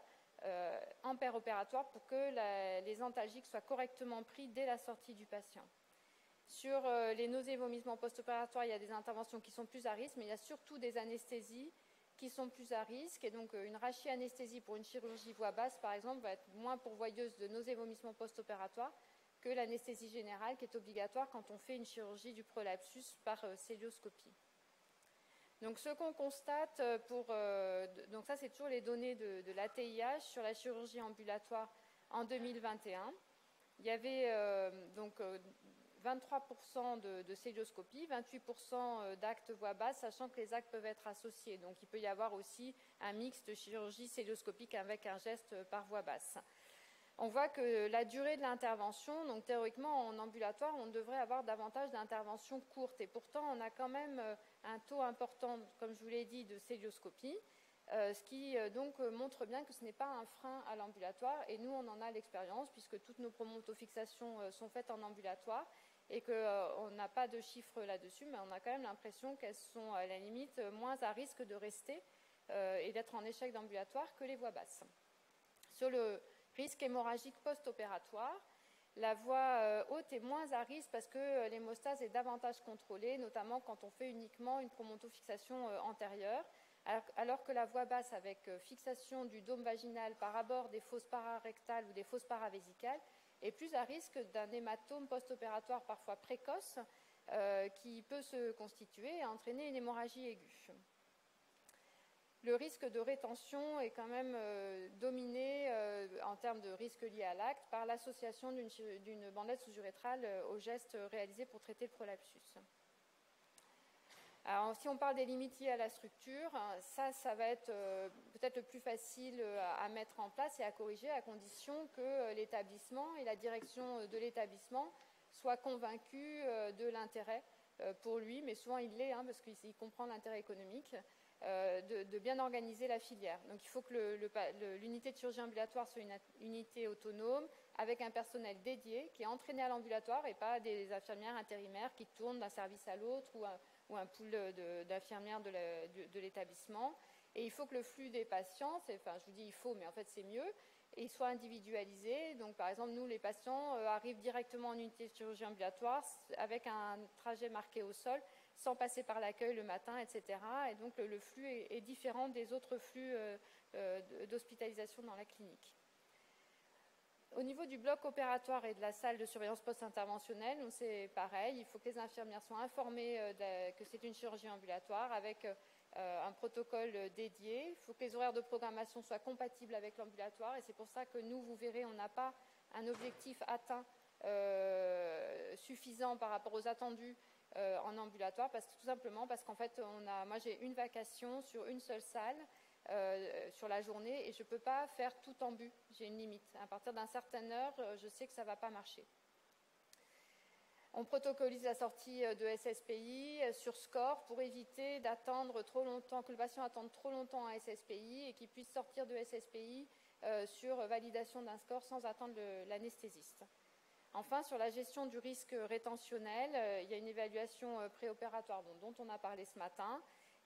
en péropératoire pour que les antalgiques soient correctement pris dès la sortie du patient. Sur les nausées et vomissements post-opératoires, il y a des interventions qui sont plus à risque, mais il y a surtout des anesthésies qui sont plus à risque. Et donc, une rachianesthésie pour une chirurgie voix basse, par exemple, va être moins pourvoyeuse de nausées et vomissements post-opératoires que l'anesthésie générale qui est obligatoire quand on fait une chirurgie du prolapsus par célioscopie. Donc, ce qu'on constate donc ça, c'est toujours les données de l'ATIH sur la chirurgie ambulatoire en 2021. Il y avait 23% de célioscopie, 28% d'actes voix basse, sachant que les actes peuvent être associés. Donc, il peut y avoir aussi un mix de chirurgie célioscopique avec un geste par voix basse. On voit que la durée de l'intervention, donc théoriquement en ambulatoire, on devrait avoir davantage d'interventions courtes. Et pourtant, on a quand même un taux important, comme je vous l'ai dit, de célioscopie, ce qui donc montre bien que ce n'est pas un frein à l'ambulatoire. Et nous, on en a l'expérience, puisque toutes nos promontofixations sont faites en ambulatoire et qu'on n'a pas de chiffres là-dessus, mais on a quand même l'impression qu'elles sont à la limite moins à risque de rester et d'être en échec d'ambulatoire que les voix basses. Sur le risque hémorragique post-opératoire, la voie haute est moins à risque parce que l'hémostase est davantage contrôlée, notamment quand on fait uniquement une promontofixation antérieure. alors que la voie basse avec fixation du dôme vaginal par abord des fosses pararectales ou des fosses paravésicales est plus à risque d'un hématome post-opératoire parfois précoce qui peut se constituer et entraîner une hémorragie aiguë. Le risque de rétention est quand même dominé en termes de risque lié à l'acte par l'association d'une bandelette sous-urétrale au geste réalisé pour traiter le prolapsus. Alors, si on parle des limites liées à la structure, ça va être peut-être le plus facile à mettre en place et à corriger à condition que l'établissement et la direction de l'établissement soient convaincus de l'intérêt pour lui, mais souvent il l'est, parce qu'il comprend l'intérêt économique, de bien organiser la filière. Donc il faut que l'unité de chirurgie ambulatoire soit une unité autonome avec un personnel dédié qui est entraîné à l'ambulatoire et pas des infirmières intérimaires qui tournent d'un service à l'autre ou un pool d'infirmières de l'établissement. Et il faut que le flux des patients, enfin je vous dis il faut, mais en fait c'est mieux, et il soit individualisé. Donc par exemple, nous les patients arrivent directement en unité de chirurgie ambulatoire avec un trajet marqué au sol, sans passer par l'accueil le matin, etc. Et donc le flux est différent des autres flux d'hospitalisation dans la clinique. Au niveau du bloc opératoire et de la salle de surveillance post-interventionnelle, c'est pareil, il faut que les infirmières soient informées que c'est une chirurgie ambulatoire avec un protocole dédié. Il faut que les horaires de programmation soient compatibles avec l'ambulatoire et c'est pour ça que nous, vous verrez, on n'a pas un objectif atteint suffisant par rapport aux attendus en ambulatoire, tout simplement parce qu'en fait, moi j'ai une vacation sur une seule salle sur la journée et je ne peux pas faire tout en but, j'ai une limite. À partir d'une certaine heure, je sais que ça ne va pas marcher. On protocolise la sortie de SSPI sur score pour éviter d'attendre trop longtemps, que le patient attende trop longtemps à SSPI et qu'il puisse sortir de SSPI sur validation d'un score sans attendre l'anesthésiste. Enfin, sur la gestion du risque rétentionnel, il y a une évaluation préopératoire dont on a parlé ce matin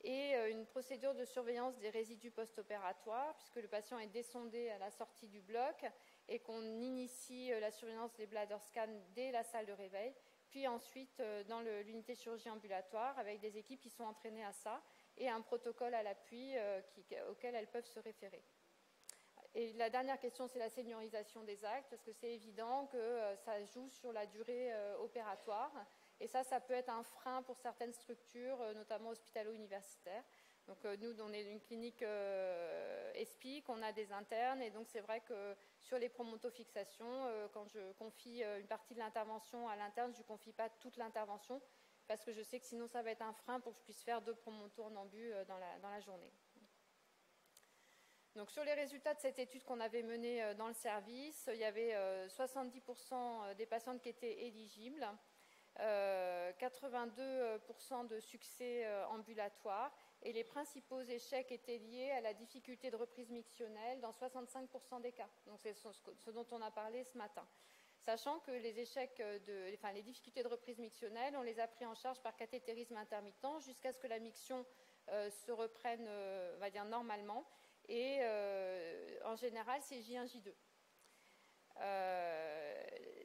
et une procédure de surveillance des résidus post-opératoires puisque le patient est descendé à la sortie du bloc et qu'on initie la surveillance des bladder scans dès la salle de réveil, puis ensuite dans l'unité de chirurgie ambulatoire avec des équipes qui sont entraînées à ça et un protocole à l'appui auquel elles peuvent se référer. Et la dernière question, c'est la seniorisation des actes, parce que c'est évident que ça joue sur la durée opératoire. Et ça peut être un frein pour certaines structures, notamment hospitalo-universitaires. Donc nous, on est une clinique ESPIC, on a des internes, et donc c'est vrai que sur les promontofixations, quand je confie une partie de l'intervention à l'interne, je ne confie pas toute l'intervention, parce que je sais que sinon ça va être un frein pour que je puisse faire 2 promontos en ambu dans la journée. Donc, sur les résultats de cette étude qu'on avait menée dans le service, il y avait 70% des patientes qui étaient éligibles, 82% de succès ambulatoire et les principaux échecs étaient liés à la difficulté de reprise mictionnelle dans 65% des cas. Donc, c'est ce dont on a parlé ce matin. Sachant que les difficultés de reprise mictionnelle, on les a pris en charge par cathétérisme intermittent jusqu'à ce que la miction se reprenne, on va dire, normalement. Et en général, c'est J1, J2.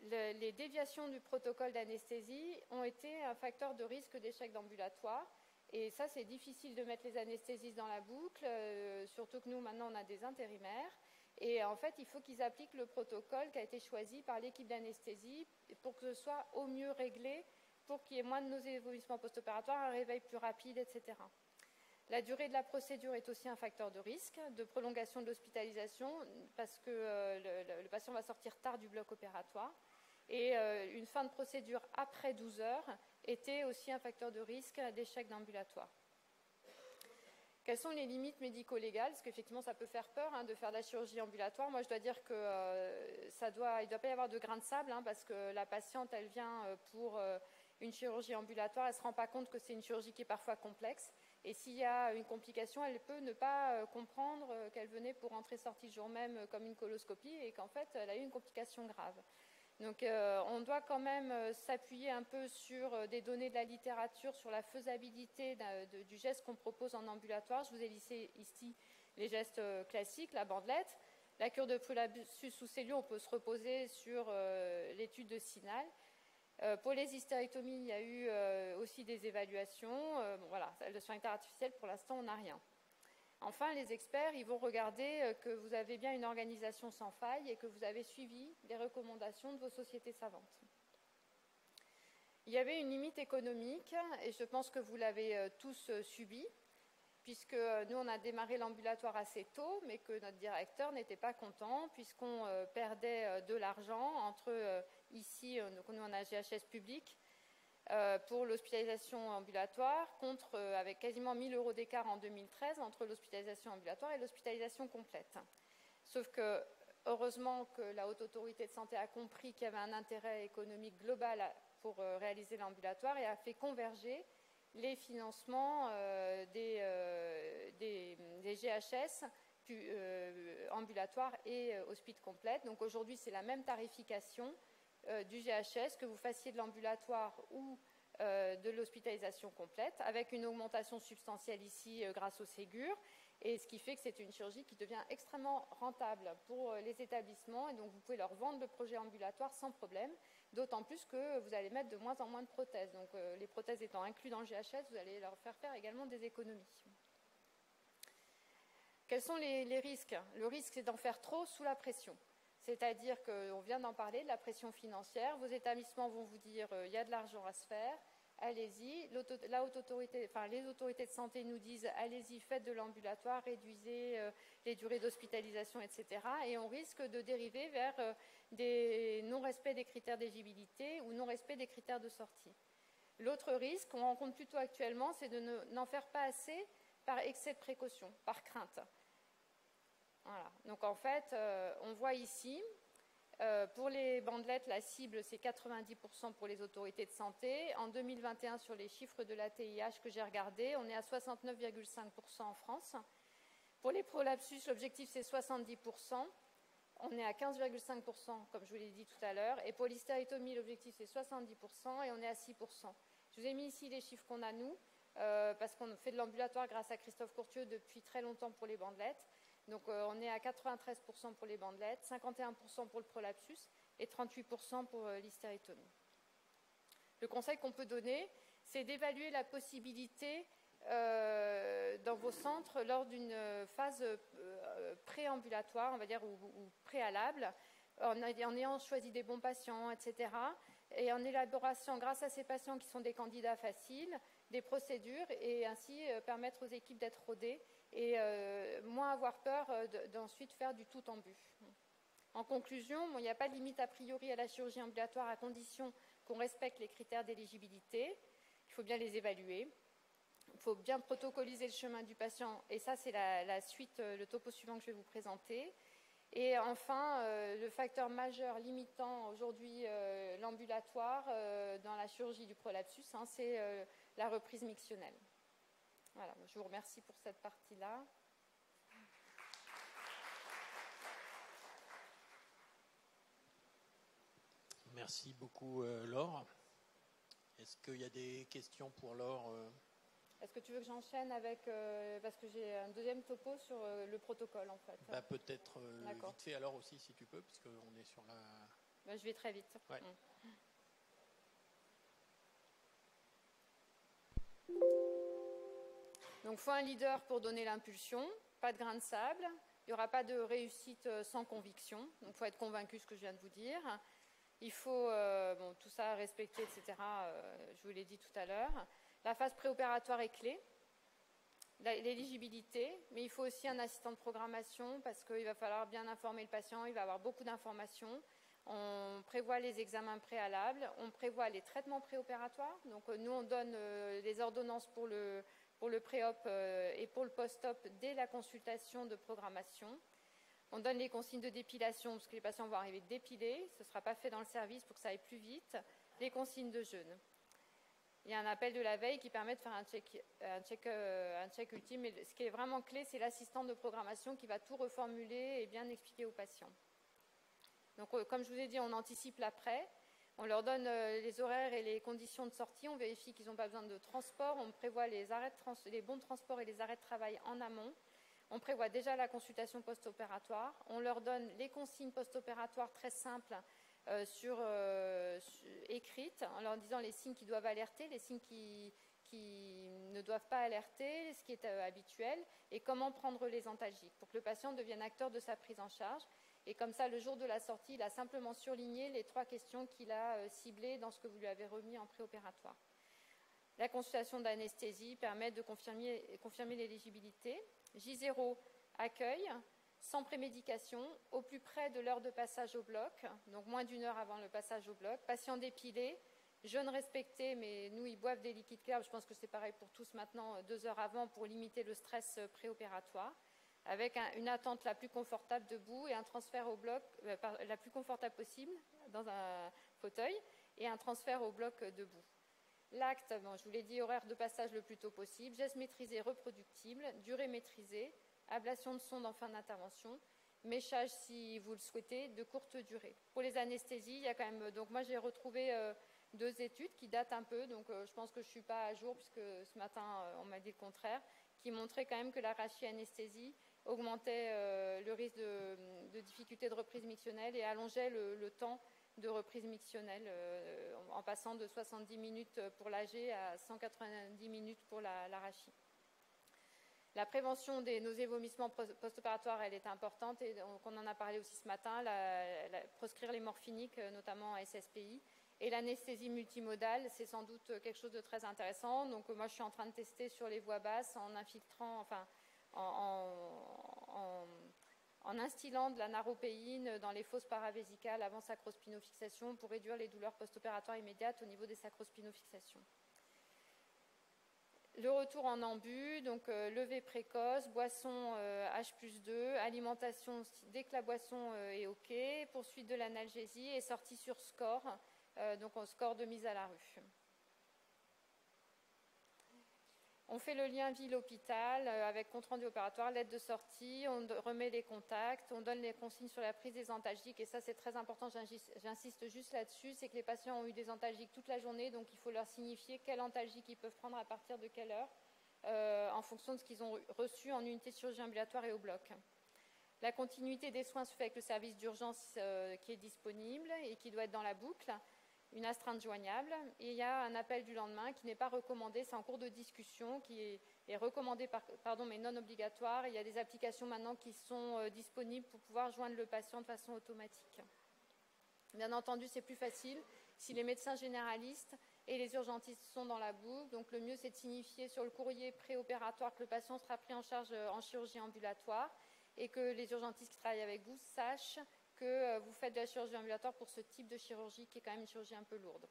Les déviations du protocole d'anesthésie ont été un facteur de risque d'échec d'ambulatoire. Et ça, c'est difficile de mettre les anesthésistes dans la boucle, surtout que nous, maintenant, on a des intérimaires. Et en fait, il faut qu'ils appliquent le protocole qui a été choisi par l'équipe d'anesthésie pour que ce soit au mieux réglé, pour qu'il y ait moins de nausées et vomissements post-opératoires, un réveil plus rapide, etc. La durée de la procédure est aussi un facteur de risque, de prolongation de l'hospitalisation, parce que le patient va sortir tard du bloc opératoire. Et une fin de procédure après 12 heures était aussi un facteur de risque d'échec d'ambulatoire. Quelles sont les limites médico-légales? Parce qu'effectivement, ça peut faire peur de faire de la chirurgie ambulatoire. Moi, je dois dire qu'il ne doit pas y avoir de grain de sable, parce que la patiente, elle vient pour une chirurgie ambulatoire, elle ne se rend pas compte que c'est une chirurgie qui est parfois complexe. Et s'il y a une complication, elle peut ne pas comprendre qu'elle venait pour entrer-sortie le jour même comme une coloscopie et qu'en fait, elle a eu une complication grave. Donc, on doit quand même s'appuyer un peu sur des données de la littérature, sur la faisabilité du geste qu'on propose en ambulatoire. Je vous ai listé ici les gestes classiques, la bandelette. La cure de prolapsus sous cellule, on peut se reposer sur l'étude de Sinal. Pour les hystérectomies, il y a eu aussi des évaluations. Voilà, le sphincter artificiel, pour l'instant, on n'a rien. Enfin, les experts, ils vont regarder que vous avez bien une organisation sans faille et que vous avez suivi les recommandations de vos sociétés savantes. Il y avait une limite économique, et je pense que vous l'avez tous subi, puisque nous, on a démarré l'ambulatoire assez tôt, mais que notre directeur n'était pas content, puisqu'on perdait de l'argent entre ici, donc nous, on a un GHS public, pour l'hospitalisation ambulatoire, avec quasiment 1 000 € d'écart en 2013 entre l'hospitalisation ambulatoire et l'hospitalisation complète. Sauf que, heureusement que la Haute Autorité de Santé a compris qu'il y avait un intérêt économique global pour réaliser l'ambulatoire et a fait converger les financements des GHS ambulatoires et hospices complètes. Donc aujourd'hui, c'est la même tarification du GHS, que vous fassiez de l'ambulatoire ou de l'hospitalisation complète, avec une augmentation substantielle ici grâce au Ségur, et ce qui fait que c'est une chirurgie qui devient extrêmement rentable pour les établissements, et donc vous pouvez leur vendre le projet ambulatoire sans problème, d'autant plus que vous allez mettre de moins en moins de prothèses. Donc les prothèses étant incluses dans le GHS, vous allez leur faire également des économies. Quels sont les risques? Le risque, c'est d'en faire trop sous la pression. C'est-à-dire qu'on vient d'en parler, de la pression financière. Vos établissements vont vous dire il y a de l'argent à se faire, allez-y. Les autorités de santé nous disent allez-y, faites de l'ambulatoire, réduisez les durées d'hospitalisation, etc. Et on risque de dériver vers des non-respects des critères d'éligibilité ou non-respect des critères de sortie. L'autre risque qu'on rencontre plutôt actuellement, c'est de n'en faire pas assez par excès de précaution, par crainte. Voilà. Donc en fait, on voit ici, pour les bandelettes, la cible c'est 90% pour les autorités de santé. En 2021, sur les chiffres de la TIH que j'ai regardé, on est à 69,5% en France. Pour les prolapsus, l'objectif c'est 70%. On est à 15,5%, comme je vous l'ai dit tout à l'heure. Et pour l'hystérectomie, l'objectif c'est 70% et on est à 6%. Je vous ai mis ici les chiffres qu'on a nous, parce qu'on fait de l'ambulatoire grâce à Christophe Courtieux depuis très longtemps pour les bandelettes. Donc on est à 93% pour les bandelettes, 51% pour le prolapsus et 38% pour l'hystérectomie. Le conseil qu'on peut donner, c'est d'évaluer la possibilité dans vos centres lors d'une phase préambulatoire, on va dire, ou préalable, en ayant choisi des bons patients, etc. Et en élaboration, grâce à ces patients qui sont des candidats faciles, des procédures et ainsi permettre aux équipes d'être rodées et moins avoir peur d'ensuite faire du tout en but. En conclusion, il n'y a pas de limite a priori à la chirurgie ambulatoire à condition qu'on respecte les critères d'éligibilité. Il faut bien les évaluer. Il faut bien protocoliser le chemin du patient et ça c'est la suite, le topo suivant que je vais vous présenter. Et enfin, le facteur majeur limitant aujourd'hui l'ambulatoire dans la chirurgie du prolapsus, c'est la reprise mictionnelle. Voilà, je vous remercie pour cette partie-là. Merci beaucoup, Laure. Est-ce qu'il y a des questions pour Laure? Est-ce que tu veux que j'enchaîne avec... parce que j'ai un deuxième topo sur le protocole, en fait. Peut-être vite fait alors aussi, si tu peux, puisqu'on est sur la... je vais très vite. Ouais. Donc, il faut un leader pour donner l'impulsion, pas de grain de sable. Il n'y aura pas de réussite sans conviction. Donc, il faut être convaincu de ce que je viens de vous dire. Il faut tout ça respecter, etc. Je vous l'ai dit tout à l'heure. La phase préopératoire est clé. L'éligibilité, mais il faut aussi un assistant de programmation parce qu'il va falloir bien informer le patient. Il va avoir beaucoup d'informations. On prévoit les examens préalables. On prévoit les traitements préopératoires. Donc, nous, on donne les ordonnances pour le pré-op et pour le post-op dès la consultation de programmation. On donne les consignes de dépilation parce que les patients vont arriver dépilés. Ce ne sera pas fait dans le service pour que ça aille plus vite. Les consignes de jeûne. Il y a un appel de la veille qui permet de faire un check ultime. Mais ce qui est vraiment clé, c'est l'assistant de programmation qui va tout reformuler et bien expliquer aux patients. Donc, comme je vous ai dit, on anticipe l'après. On leur donne les horaires et les conditions de sortie. On vérifie qu'ils n'ont pas besoin de transport. On prévoit les bons de transport et les arrêts de travail en amont. On prévoit déjà la consultation post-opératoire. On leur donne les consignes post-opératoires très simples écrites, en leur disant les signes qui doivent alerter, les signes qui qui ne doivent pas alerter, ce qui est habituel, et comment prendre les antalgiques pour que le patient devienne acteur de sa prise en charge. Et comme ça, le jour de la sortie, il a simplement surligné les 3 questions qu'il a ciblées dans ce que vous lui avez remis en préopératoire. La consultation d'anesthésie permet de confirmer l'éligibilité. J0, accueil, sans prémédication, au plus près de l'heure de passage au bloc, donc moins d'1 heure avant le passage au bloc. Patient dépilé, jeûne respecté, mais nous, ils boivent des liquides clairs. Je pense que c'est pareil pour tous maintenant, 2 heures avant pour limiter le stress préopératoire, avec une attente la plus confortable debout et un transfert au bloc la plus confortable possible dans un fauteuil et un transfert au bloc debout. L'acte, bon, je vous l'ai dit, horaire de passage le plus tôt possible, geste maîtrisé reproductible, durée maîtrisée, ablation de sonde en fin d'intervention, méchage si vous le souhaitez, de courte durée. Pour les anesthésies, il y a quand même, donc moi j'ai retrouvé 2 études qui datent un peu, donc je pense que je ne suis pas à jour puisque ce matin on m'a dit le contraire, qui montraient quand même que la rachianesthésie augmentait le risque de difficulté de reprise mictionnelle et allongeait le temps de reprise mictionnelle en passant de 70 minutes pour l'AG à 190 minutes pour l'arachie. La prévention des nausées vomissements post-opératoires, elle est importante et donc on en a parlé aussi ce matin, proscrire les morphiniques, notamment en SSPI. Et l'anesthésie multimodale, c'est sans doute quelque chose de très intéressant. Donc moi, je suis en train de tester sur les voies basses en infiltrant, enfin, en instillant de la naropéine dans les fosses paravésicales avant sacrospinofixation pour réduire les douleurs post-opératoires immédiates au niveau des sacrospinofixations. Le retour en ambu, donc levée précoce, boisson H+2, alimentation dès que la boisson est OK, poursuite de l'analgésie et sortie sur score, donc en score de mise à la rue. On fait le lien ville-hôpital avec compte-rendu opératoire, l'aide de sortie, on remet les contacts, on donne les consignes sur la prise des antalgiques et ça c'est très important, j'insiste juste là-dessus, c'est que les patients ont eu des antalgiques toute la journée, donc il faut leur signifier quel antalgique ils peuvent prendre à partir de quelle heure en fonction de ce qu'ils ont reçu en unité de chirurgie ambulatoire et au bloc. La continuité des soins se fait avec le service d'urgence qui est disponible et qui doit être dans la boucle. Une astreinte joignable, et il y a un appel du lendemain qui n'est pas recommandé, c'est en cours de discussion, qui est recommandé, mais non obligatoire. Il y a des applications maintenant qui sont disponibles pour pouvoir joindre le patient de façon automatique. Bien entendu, c'est plus facile si les médecins généralistes et les urgentistes sont dans la boucle. Donc le mieux, c'est de signifier sur le courrier préopératoire que le patient sera pris en charge en chirurgie ambulatoire et que les urgentistes qui travaillent avec vous sachent que vous faites de la chirurgie ambulatoire pour ce type de chirurgie qui est quand même une chirurgie un peu lourde.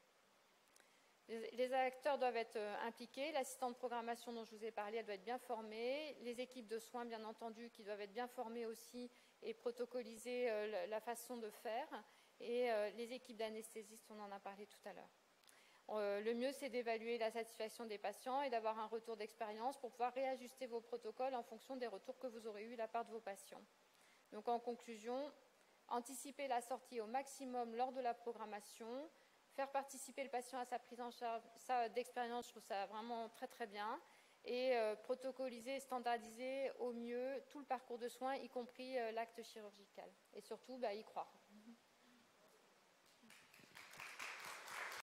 Les acteurs doivent être impliqués. L'assistante de programmation dont je vous ai parlé, elle doit être bien formée. Les équipes de soins, bien entendu, qui doivent être bien formées aussi et protocoliser la façon de faire. Et les équipes d'anesthésistes, on en a parlé tout à l'heure. Le mieux, c'est d'évaluer la satisfaction des patients et d'avoir un retour d'expérience pour pouvoir réajuster vos protocoles en fonction des retours que vous aurez eus de la part de vos patients. Donc, en conclusion, anticiper la sortie au maximum lors de la programmation, faire participer le patient à sa prise en charge, ça d'expérience, je trouve ça vraiment très très bien, et protocoliser, standardiser au mieux tout le parcours de soins, y compris l'acte chirurgical, et surtout y croire.